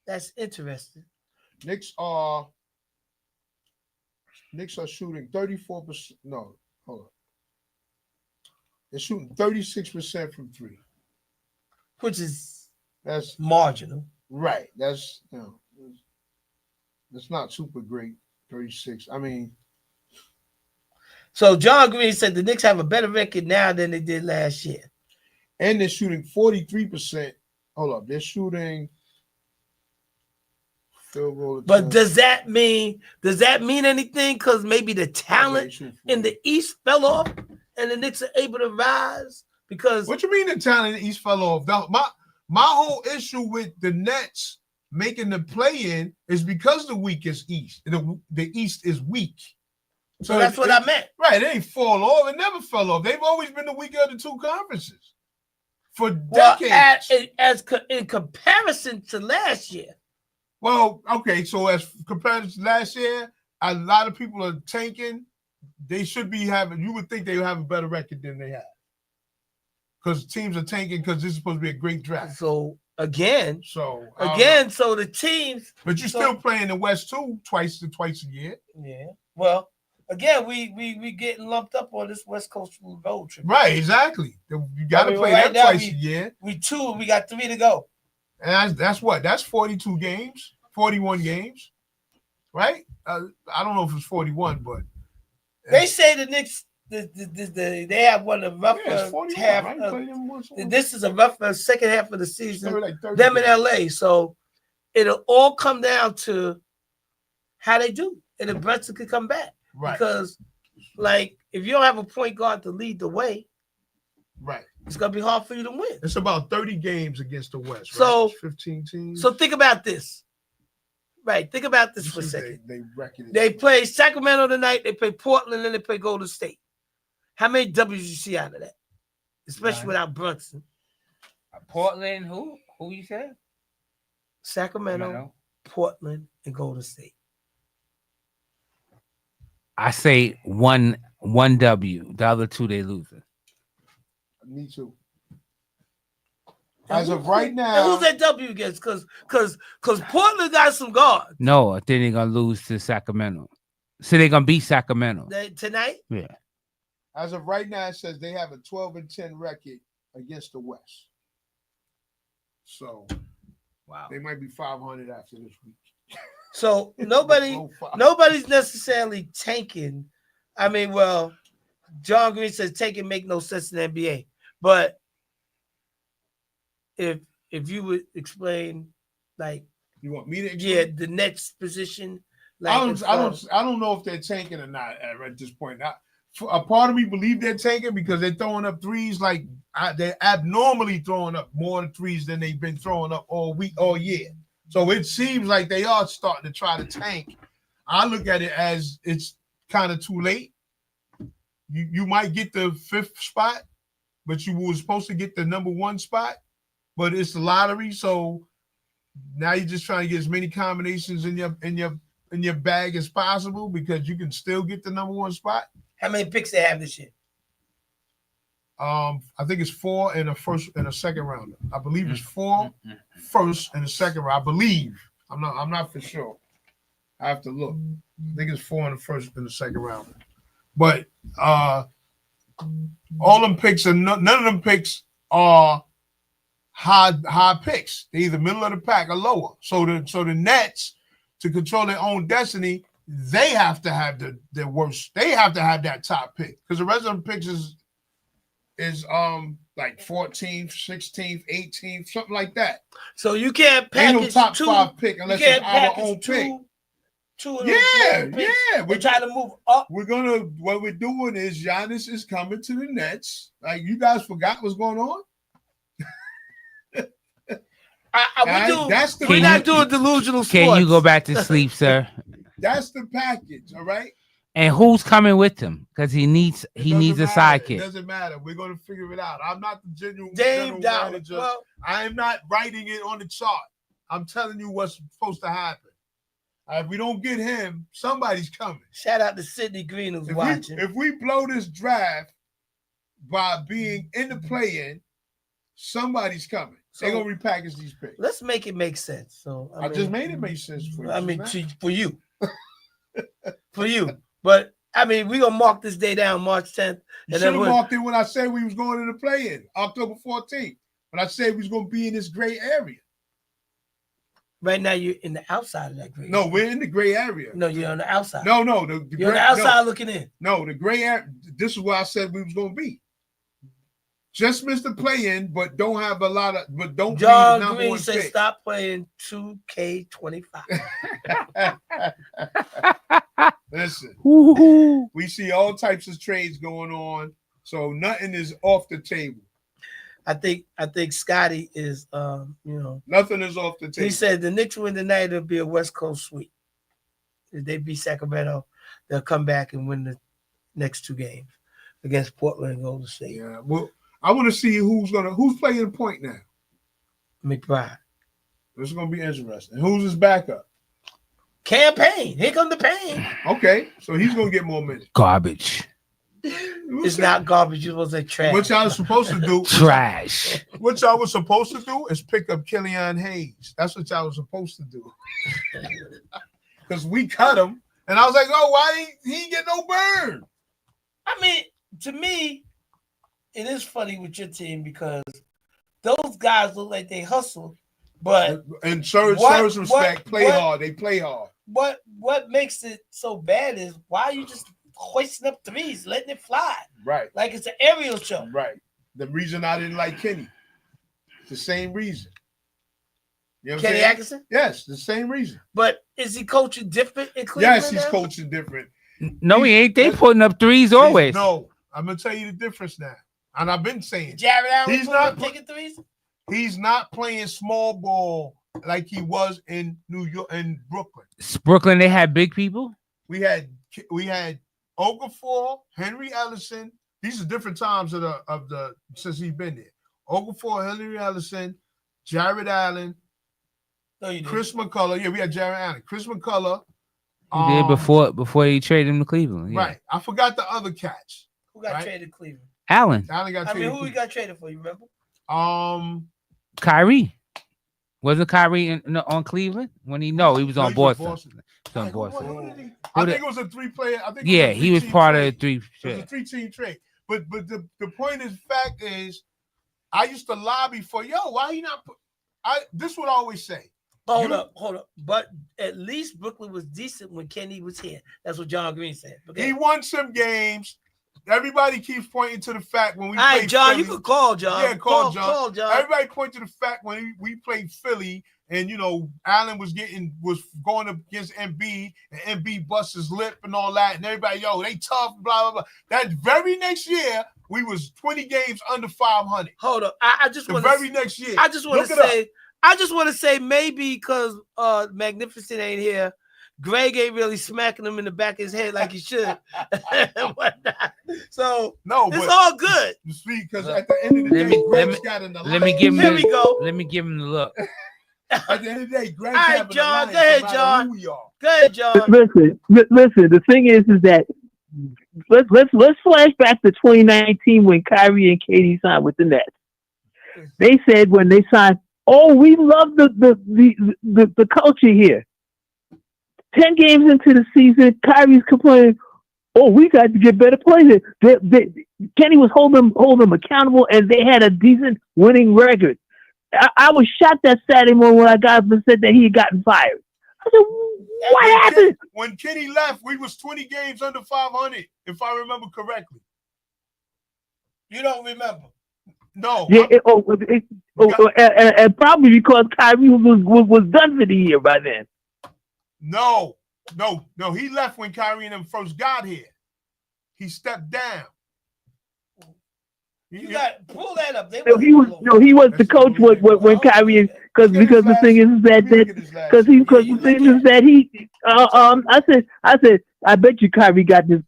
that's interesting. Knicks are shooting 34%. No, hold on. They're shooting 36% from 3, which is marginal. Right. That's not super great. 36. I mean. So John Green said the Knicks have a better record now than they did last year. And they're shooting 43%. Hold up. They're shooting field goal. But does that mean anything? Because maybe the talent in the East fell off and the Knicks are able to rise? Because what you mean the talent in the East fell off? My whole issue with the Nets making the play-in is because the weakest East. The East is weak. So that's what I meant. Right. It ain't fall off. It never fell off. They've always been the weaker of the two conferences for decades. In comparison to last year. Well, okay. So as compared to last year, a lot of people are tanking. They should be having, you would think they would have a better record than they have. Because teams are tanking because this is supposed to be a great draft. So again, so the teams. But you're still playing the West too, twice a year. Yeah. Well, again, we getting lumped up on this West Coast road trip. Right, exactly. You got to play that twice a year. We 2, and we got 3 to go. And that's what? That's 42 games, 41 games, right? I don't know if it's 41, but they say the Knicks. They have one of the rougher half. Right? This is a rougher second half of the season. Like them in LA, so it'll all come down to how they do, and if Brunson could come back. Right. Because, like, if you don't have a point guard to lead the way, right, it's gonna be hard for you to win. It's about 30 games against the West. So right? 15 teams. So think about this. Right, think about this for a second. They play Sacramento tonight. They play Portland, and they play Golden State. How many W's you see out of that? Especially without Brunson. Portland, who? Who you said? Sacramento, Portland, and Golden State. I say one W. The other 2 they losing. Me too. As of right now, who's that W against? Because Portland got some guards. No, I think they're gonna lose to Sacramento. So they're gonna beat Sacramento tonight. Yeah. As of right now, it says they have a 12-10 record against the West. So, wow, they might be 500 after this week. So nobody's necessarily tanking. I mean, well, John Green says tanking make no sense in the NBA. But if you would explain, like, you want me to explain? the next position. Like, I don't know if they're tanking or not at this point. A part of me believe they're tanking because they're throwing up threes like they're abnormally throwing up more threes than they've been throwing up all year. So it seems like they are starting to try to tank. I look at it as it's kind of too late. You might get the 5th spot, but you were supposed to get the number 1 spot, but it's the lottery. So now you're just trying to get as many combinations in your bag as possible because you can still get the number 1 spot. How many picks they have this year? I think it's 4 and a first and a second rounder. I believe it's 4 first and a second round. I believe. I'm not for sure. I have to look. I think it's 4 in the first and the second round. But all them picks are none of them picks are high picks. They're either middle of the pack or lower. So the Nets, to control their own destiny, they have to have their worst. They have to have that top pick because the rest of the picks is like 14th, 16th, 18th, something like that. So you can't Ain't package no top two, 5 pick unless it's our own two, pick. Two of those picks. We're trying to move up. What we're doing is Giannis is coming to the Nets. Like, you guys forgot what's going on? We're not doing delusional sports. Can you go back to sleep, sir? That's the package, all right? And who's coming with him? Because he needs a It sidekick. doesn't matter. We're going to figure it out. I'm not the general Dame Dollar. manager. Well, I am not writing it on the chart. I'm telling you what's supposed to happen. If we don't get him, somebody's coming. Shout out to Sidney Green who's watching. If we blow this draft by being in the play-in, somebody's coming. They're going to repackage these picks. Let's make it make sense. So I just made it make sense for you. I mean, for you. For you. But, I mean, we're going to mark this day down March 10th. You should have marked it when I said we was going to the play-in, October 14th. When I said we was going to be in this gray area. Right now, you're in the outside of that gray area. No, we're in the gray area. No, you're on the outside. No. You're on the outside looking in. No, the gray area. This is where I said we was going to be. Just missed the play-in, but don't have a lot of. But don't. John Green said, "Stop playing 2K25." Listen, Woo-hoo. we see all types of trades going on, so nothing is off the table. I think Scotty is, nothing is off the table. He said the Knicks win tonight. It'll be a West Coast sweep. If they beat Sacramento, they'll come back and win the next 2 games against Portland and Golden State. Yeah, well, I want to see who's playing point now. McBride. This is gonna be interesting. Who's his backup? Campaign. Here come the pain. Okay, so he's gonna get more minutes. Garbage. It's not garbage. You're supposed to trash. What y'all was supposed to do? Trash. What y'all was supposed to do is pick up Killian Hayes. That's what y'all was supposed to do. Because we cut him, and I was like, "Oh, why he ain't get no burn?" I mean, to me, it is funny with your team because those guys look like they hustle, but in Serge's respect, play hard. They play hard. What makes it so bad is why are you just hoisting up threes, letting it fly? Right. Like it's an aerial show. Right. The reason I didn't like Kenny. It's the same reason. You know what Kenny Atkinson? Yes, the same reason. But is he coaching different in Cleveland? Yes, he's now? coaching different. No, he ain't. They putting up threes always. No, I'm gonna tell you the difference now. And I've been saying Jared Allen he's not taking threes. He's not playing small ball like he was in New York and Brooklyn. Brooklyn, they had big people. We had Okafor, Henry Ellison. These are different times of the since he's been there. Okafor, Henry Ellison, Jared Allen, Chris McCullough. Yeah, we had Jared Allen, Chris McCullough. He did before he traded him to Cleveland. Yeah. Right. I forgot the other catch. Who got traded to Cleveland? Allen got traded. Who he got traded for? You remember? Kyrie. Wasn't Kyrie on Cleveland when he was on Boston. He was on Boston. I think it was a 3-player. I think. Yeah, he was part of the 3. It was a 3-team trade. But the point is, fact is, I used to lobby for why he not? This is what I always say. Hold up. But at least Brooklyn was decent when Kenny was here. That's what John Green said. Okay. He won some games. Everybody keeps pointing to the fact when we. All right, John, Philly, you can call John. Yeah, call John. Call John. Everybody point to the fact when we played Philly and Allen was going up against Embiid and Embiid bust his lip and all that, and everybody they tough, blah blah blah. That very next year we was 20 games under 500. Hold up, I just want very next year. I just want to say maybe because Magnificent ain't here. Greg ain't really smacking him in the back of his head like he should. So it's all good. Because at the end of the day, Greg's got in the line. Let me give him the look. At the end of the day, Greg's all right, John. Go ahead, John. Go ahead, John. Listen. The thing is that let's flash back to 2019 when Kyrie and Katie signed with the Nets. They said when they signed, "Oh, we love the culture here." 10 games into the season, Kyrie's complaining, "Oh, we got to get better players." Kenny was holding them accountable, and they had a decent winning record. I was shocked that Saturday morning when I got up and said that he had gotten fired. I said, "What happened?" When Kenny left, we was 20 games under 500, if I remember correctly. You don't remember? No. Yeah, and probably because Kyrie was done for the year by then. No. He left when Kyrie and them first got here. He stepped down. You got pull that up. He was the coach when Kyrie, because the thing is that he I said I bet you Kyrie got this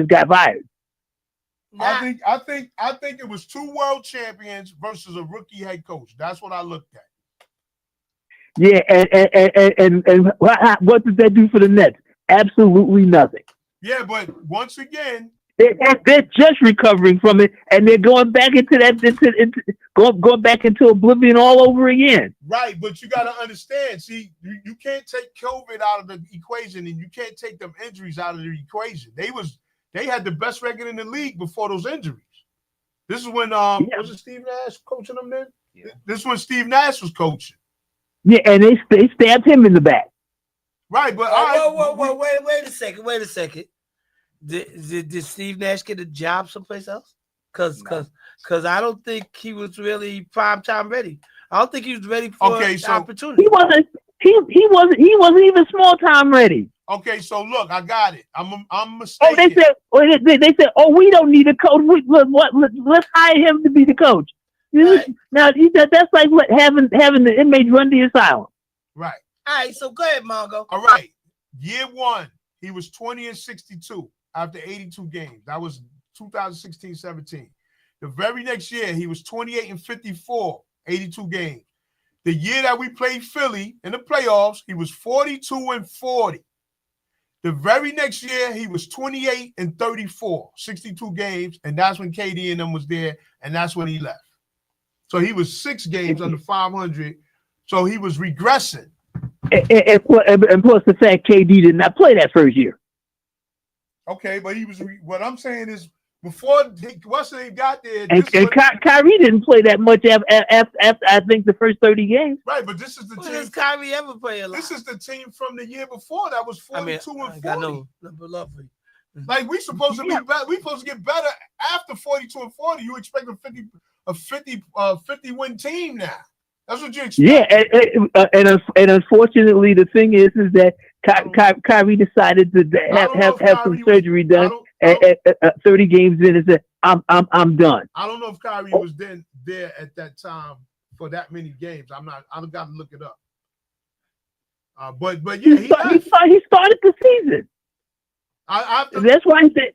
guy fired. I think it was 2 world champions versus a rookie head coach. That's what I looked at. Yeah, and what did that do for the Nets? Absolutely nothing. Yeah, but once again, they're just recovering from it, and they're going back into going back into oblivion all over again. Right, but you got to understand. See, you can't take COVID out of the equation, and you can't take them injuries out of the equation. They had the best record in the league before those injuries. This is when was it Steve Nash coaching them then? Yeah. This is when Steve Nash was coaching. Yeah, and they stabbed him in the back. Right, but wait a second. Did Steve Nash get a job someplace else? Because I don't think he was really prime time ready. I don't think he was ready for the opportunity. He wasn't even small time ready. Okay, so look, I got it. I'm mistaken. They said, "Oh, we don't need a coach. Let's hire him to be the coach." Right. Now that's like having the inmates run the asylum. Right. All right. So go ahead, Mongo. All right. Year 1, he was 20-62 after 82 games. That was 2016-17. The very next year, he was 28-54, 82 games. The year that we played Philly in the playoffs, he was 42-40. The very next year, he was 28-34, 62 games, and that's when KD and them was there, and that's when he left. So he was 6 games under 500. So he was regressing. And plus the fact KD did not play that first year. Okay, but he was. What I'm saying is, before once they got there, Kyrie didn't play that much after I think the first 30 games. Right, but this is the team. Does Kyrie ever play a lot? This is the team from the year before that was 42-40. Got no number lovely. Like we supposed to be better. We supposed to get better after 42-40. You expect a 50 win team now. That's what you expect. Yeah, and unfortunately, the thing is that Kyrie decided to have some surgery done at 30 games in and said, "I'm done." I don't know if Kyrie was then there at that time for that many games. I've got to look it up. But yeah, he started the season. That's why I said.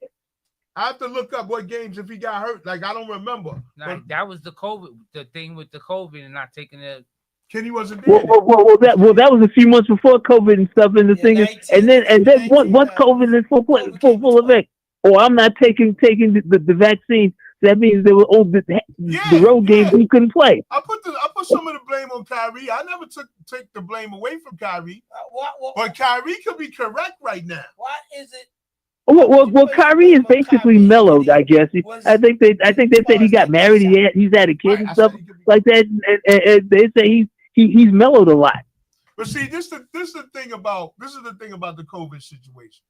I have to look up what games if he got hurt. Like I don't remember. Nah, that was the thing with the COVID and not taking it. Kenny wasn't there. That was a few months before COVID and stuff. And the thing is, and then once COVID is full effect, I'm not taking the vaccine. That means they were the road games we couldn't play. I put some of the blame on Kyrie. I never take the blame away from Kyrie. But Kyrie could be correct right now. What is it? Well, Kyrie is basically mellowed, I guess. I think they said he got married. He's had a kid and stuff like that, and they say he's mellowed a lot. But see, this is the thing about the COVID situation.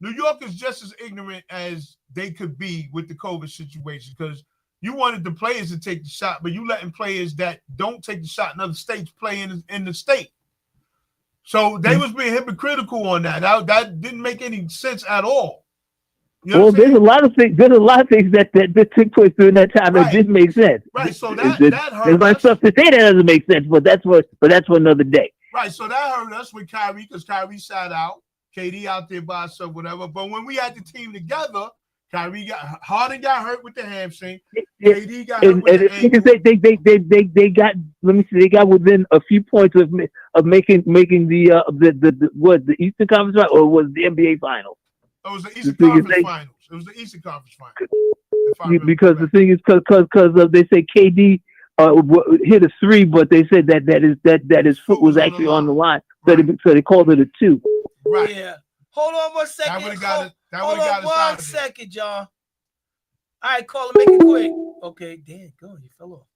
New York is just as ignorant as they could be with the COVID situation because you wanted the players to take the shot, but you letting players that don't take the shot in other states play in the state. So they was being hypocritical on that. That didn't make any sense at all. You know there's a lot of things. There's a lot of things that took place during that time that didn't make sense. Right. So that hurt. There's like stuff to say that doesn't make sense, but that's for another day. Right. So that hurt us with Kyrie because Kyrie sat out, KD out there by himself, whatever. But when we had the team together, Harden got hurt with the hamstring. KD got hurt with the ankle. They got. Let me see. They got within a few points of making the Eastern Conference Finals, or was the NBA Finals? It was the Eastern Conference Finals. It was the Eastern Conference Finals. Because the thing is, because they say KD hit a 3, but they said that his foot was actually on the line, so they called it a 2. Right. Yeah. Hold on one second. That would've got us- that Hold would've got on us out one of it. second, John. All right, call him, make it quick. Okay, Dan, go. You fell off.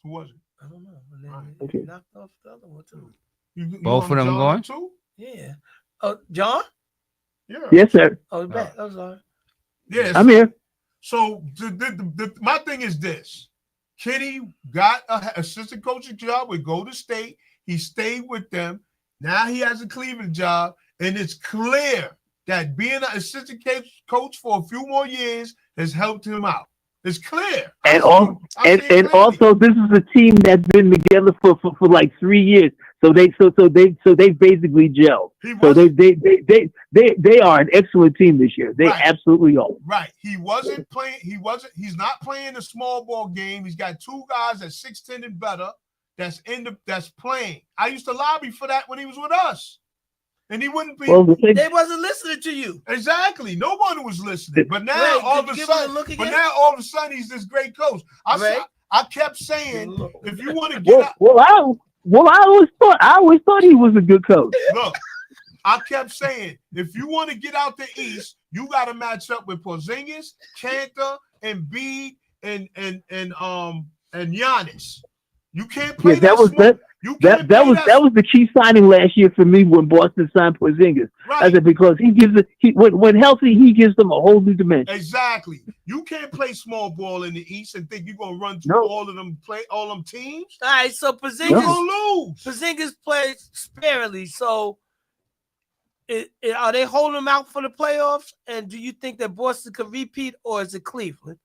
Who was it? I don't know. And then Okay. he knocked off the other one too. You Both on of them John going? Too? Yeah. Oh, John? Yeah. Yes, sir. Oh, back. I'm sorry. Yes. I'm here. So my thing is this: Kenny got an assistant coaching job with Golden State. He stayed with them. Now he has a Cleveland job, and it's clear that being an assistant coach for a few more years has helped him out. It's clear. And I see it clearly. also, this is a team that's been together for like 3 years. So they basically gelled. So they are an excellent team this year. They Right. absolutely are. Right. He's not playing the small ball game. He's got two guys that's 6'10" and better that's playing. I used to lobby for that when he was with us. And he wouldn't be They wasn't listening to you. exactly. No one was listening. But now Ray, all did of you a give him a sudden, look again? he's this great coach. Ray? I kept saying, if you want to get out, I always thought he was a good coach. look, I kept saying, if you want to get out the East, you got to match up with Porzingis, Kanter, Embiid, and Giannis. You can't play that was the key signing last year for me when Boston signed Porzingis. Right. I said because when healthy, he gives them a whole new dimension. Exactly. You can't play small ball in the East and think you're gonna run through all of them teams. All right, so Porzingis, You're gonna lose. Porzingis plays sparingly. So are they holding him out for the playoffs? And do you think that Boston could repeat, or is it Cleveland?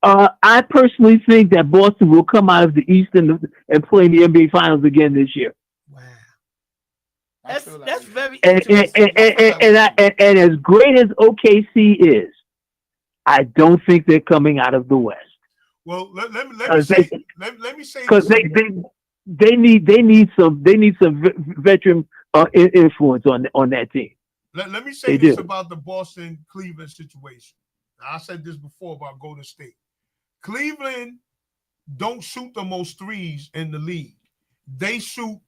I personally think that Boston will come out of the East and play in the NBA Finals again this year. Wow, that's very And as great as OKC is, I don't think they're coming out of the West. Well, let me say because this. they need some veteran influence on that team. Let me say They this do. about the Boston Cleveland situation. Now, I said this before about Golden State. Cleveland don't shoot the most threes in the league. They shoot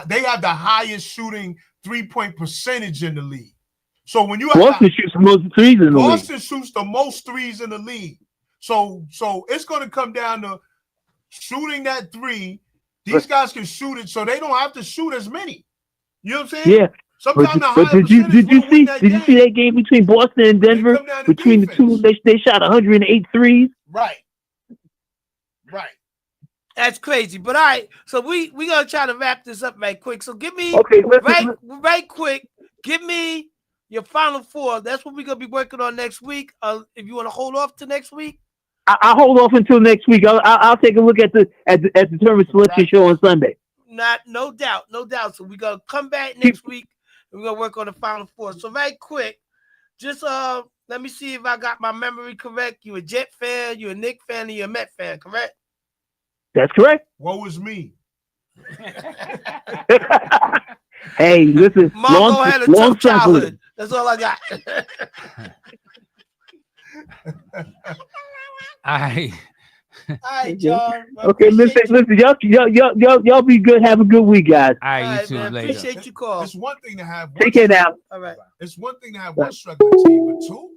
they have the highest shooting 3-point percentage in the league. So when you have Boston shoots the most threes in the league. Boston shoots the most threes in the league. So it's going to come down to shooting that three. These guys can shoot it, so they don't have to shoot as many. You know what I'm saying? Yeah. Sometimes But did you see that game between Boston and Denver? Between the two, they shot 108 threes. Right. That's crazy. But all right, so we gonna try to wrap this up right quick. So give me right quick. Give me your final four. That's what we're gonna be working on next week. If you want to hold off to next week, I'll hold off until next week. I'll take a look at the tournament selection show on Sunday. No doubt. So we're gonna come back next week and we're gonna work on the final four. So right quick, just let me see if I got my memory correct. You a Jet fan, you a Knicks fan, and you a Met fan, correct? That's correct. Woe is me. Hey, listen. Margo had a tough childhood. That's all I got. All right, John. Okay, listen. Y'all be good. Have a good week, guys. All right, you too. Man, Later. appreciate you call. It's one thing to have Take care now. All right. It's one thing to have one struggling team, but two.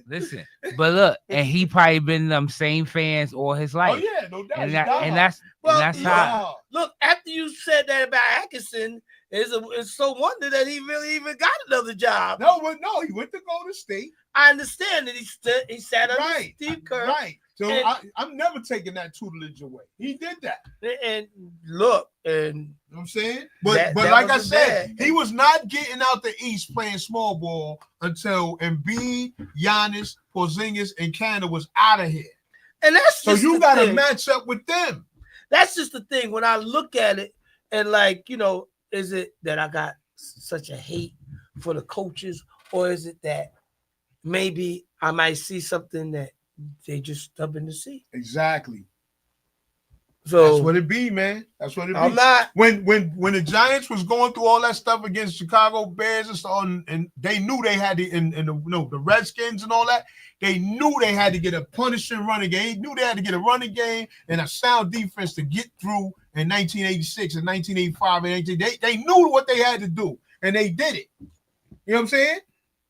Listen, but look, and he probably been them same fans all his life. Oh yeah, no doubt. and He's that's how. Look, after you said that about Atkinson, it's so wonder that he really even got another job. No, he went to Golden State. I understand that he sat under Right. Steve Kerr. Right. So And- I'm never taking that tutelage away. He did that. And look, and You know what I'm saying? But That like I wasn't said, bad. he was not getting out the East playing small ball until Embiid, Giannis, Porzingis, and Kanter was out of here. and that's So just you the got to thing. match up with them. That's just the thing. When I look at it, and is it that I got such a hate for the coaches, or is it that maybe I might see something that they just stubborn to see? Exactly. So That's what it be, man. That's what it be. I'm not. When the Giants was going through all that stuff against Chicago Bears and so on, and they knew they had to, and the Redskins and all that, they knew they had to get a punishing running game. They knew they had to get a running game and a sound defense to get through in 1986 and 1985 and 19, they knew what they had to do and they did it. You know what I'm saying?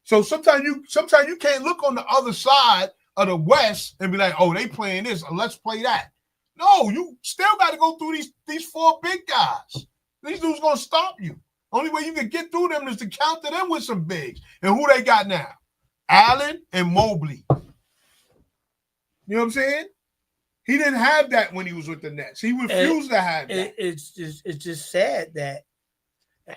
So sometimes you can't look on the other side of the West and be like, oh, they playing this, let's play that. No, you still got to go through these four big guys. These dudes gonna stop you. Only way you can get through them is to counter them with some bigs. And who they got now? Allen and Mobley. You know what I'm saying? He didn't have that when he was with the Nets. He refused to have that. It's just sad that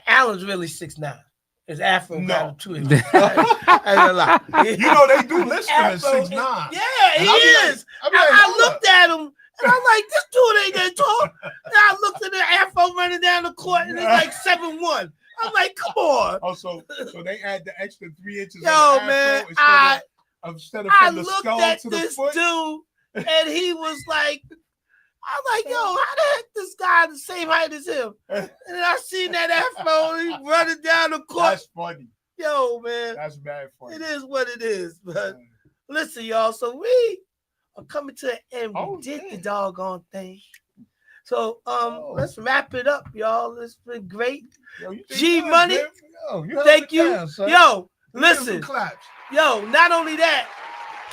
Allen's really 6'9". His afro got him to his. I ain't gonna lie. You know they do list him as 6'9". Yeah, he is. I looked at him and I'm like, this dude ain't that tall. And I looked at the afro running down the court and it's like 7'1". I'm like, come on. Oh, so they add the extra 3 inches. Yo, man, instead of I from the looked skull at to the this foot. dude and he was like, I'm like, yo, how the heck this guy the same height as him? And then I seen that afro, he running down the court. That's funny. Yo, man. That's bad funny. It is what it is. But listen, y'all, so we are coming to the end. We did the doggone thing. So let's wrap it up, y'all. It's been great. G Money. Thank you. Yo, listen. Yo, not only that,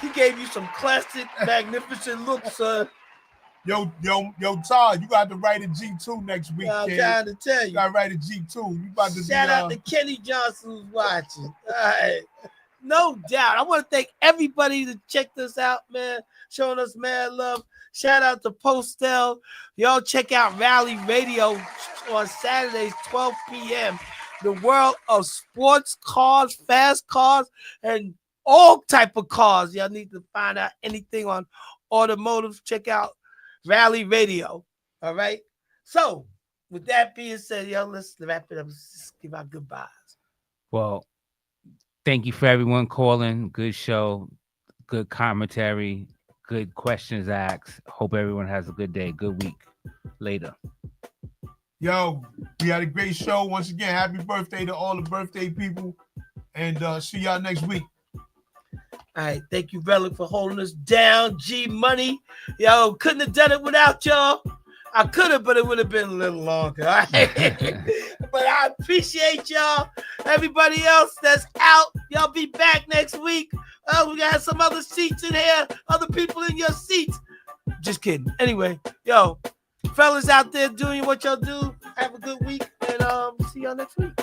he gave you some classic, magnificent looks, son. Yo, Todd, you got to write a G2 next week. I'm kid. trying to tell you. You got to write a G2. You about to Shout out to Kenny Johnson who's watching. All right. No doubt. I want to thank everybody that checked us out, man. Showing us mad love. Shout out to Postel. Y'all check out Rally Radio on Saturdays, 12 p.m. The world of sports cars, fast cars, and all type of cars. Y'all need to find out anything on automotive. Check out Rally Radio. All right. So, with that being said, yo, let's wrap it up. Let's just give our goodbyes. Well, thank you for everyone calling. Good show, good commentary, good questions asked. Hope everyone has a good day, good week. Later. Yo, we had a great show. Once again, happy birthday to all the birthday people. And see y'all next week. All right, thank you, Relic, for holding us down. G Money, yo, couldn't have done it without y'all. I could have, but it would have been a little longer. All right? But I appreciate y'all. Everybody else that's out, y'all be back next week. We got some other seats in here, other people in your seats. Just kidding. Anyway, yo, fellas out there doing what y'all do. Have a good week, and see y'all next week.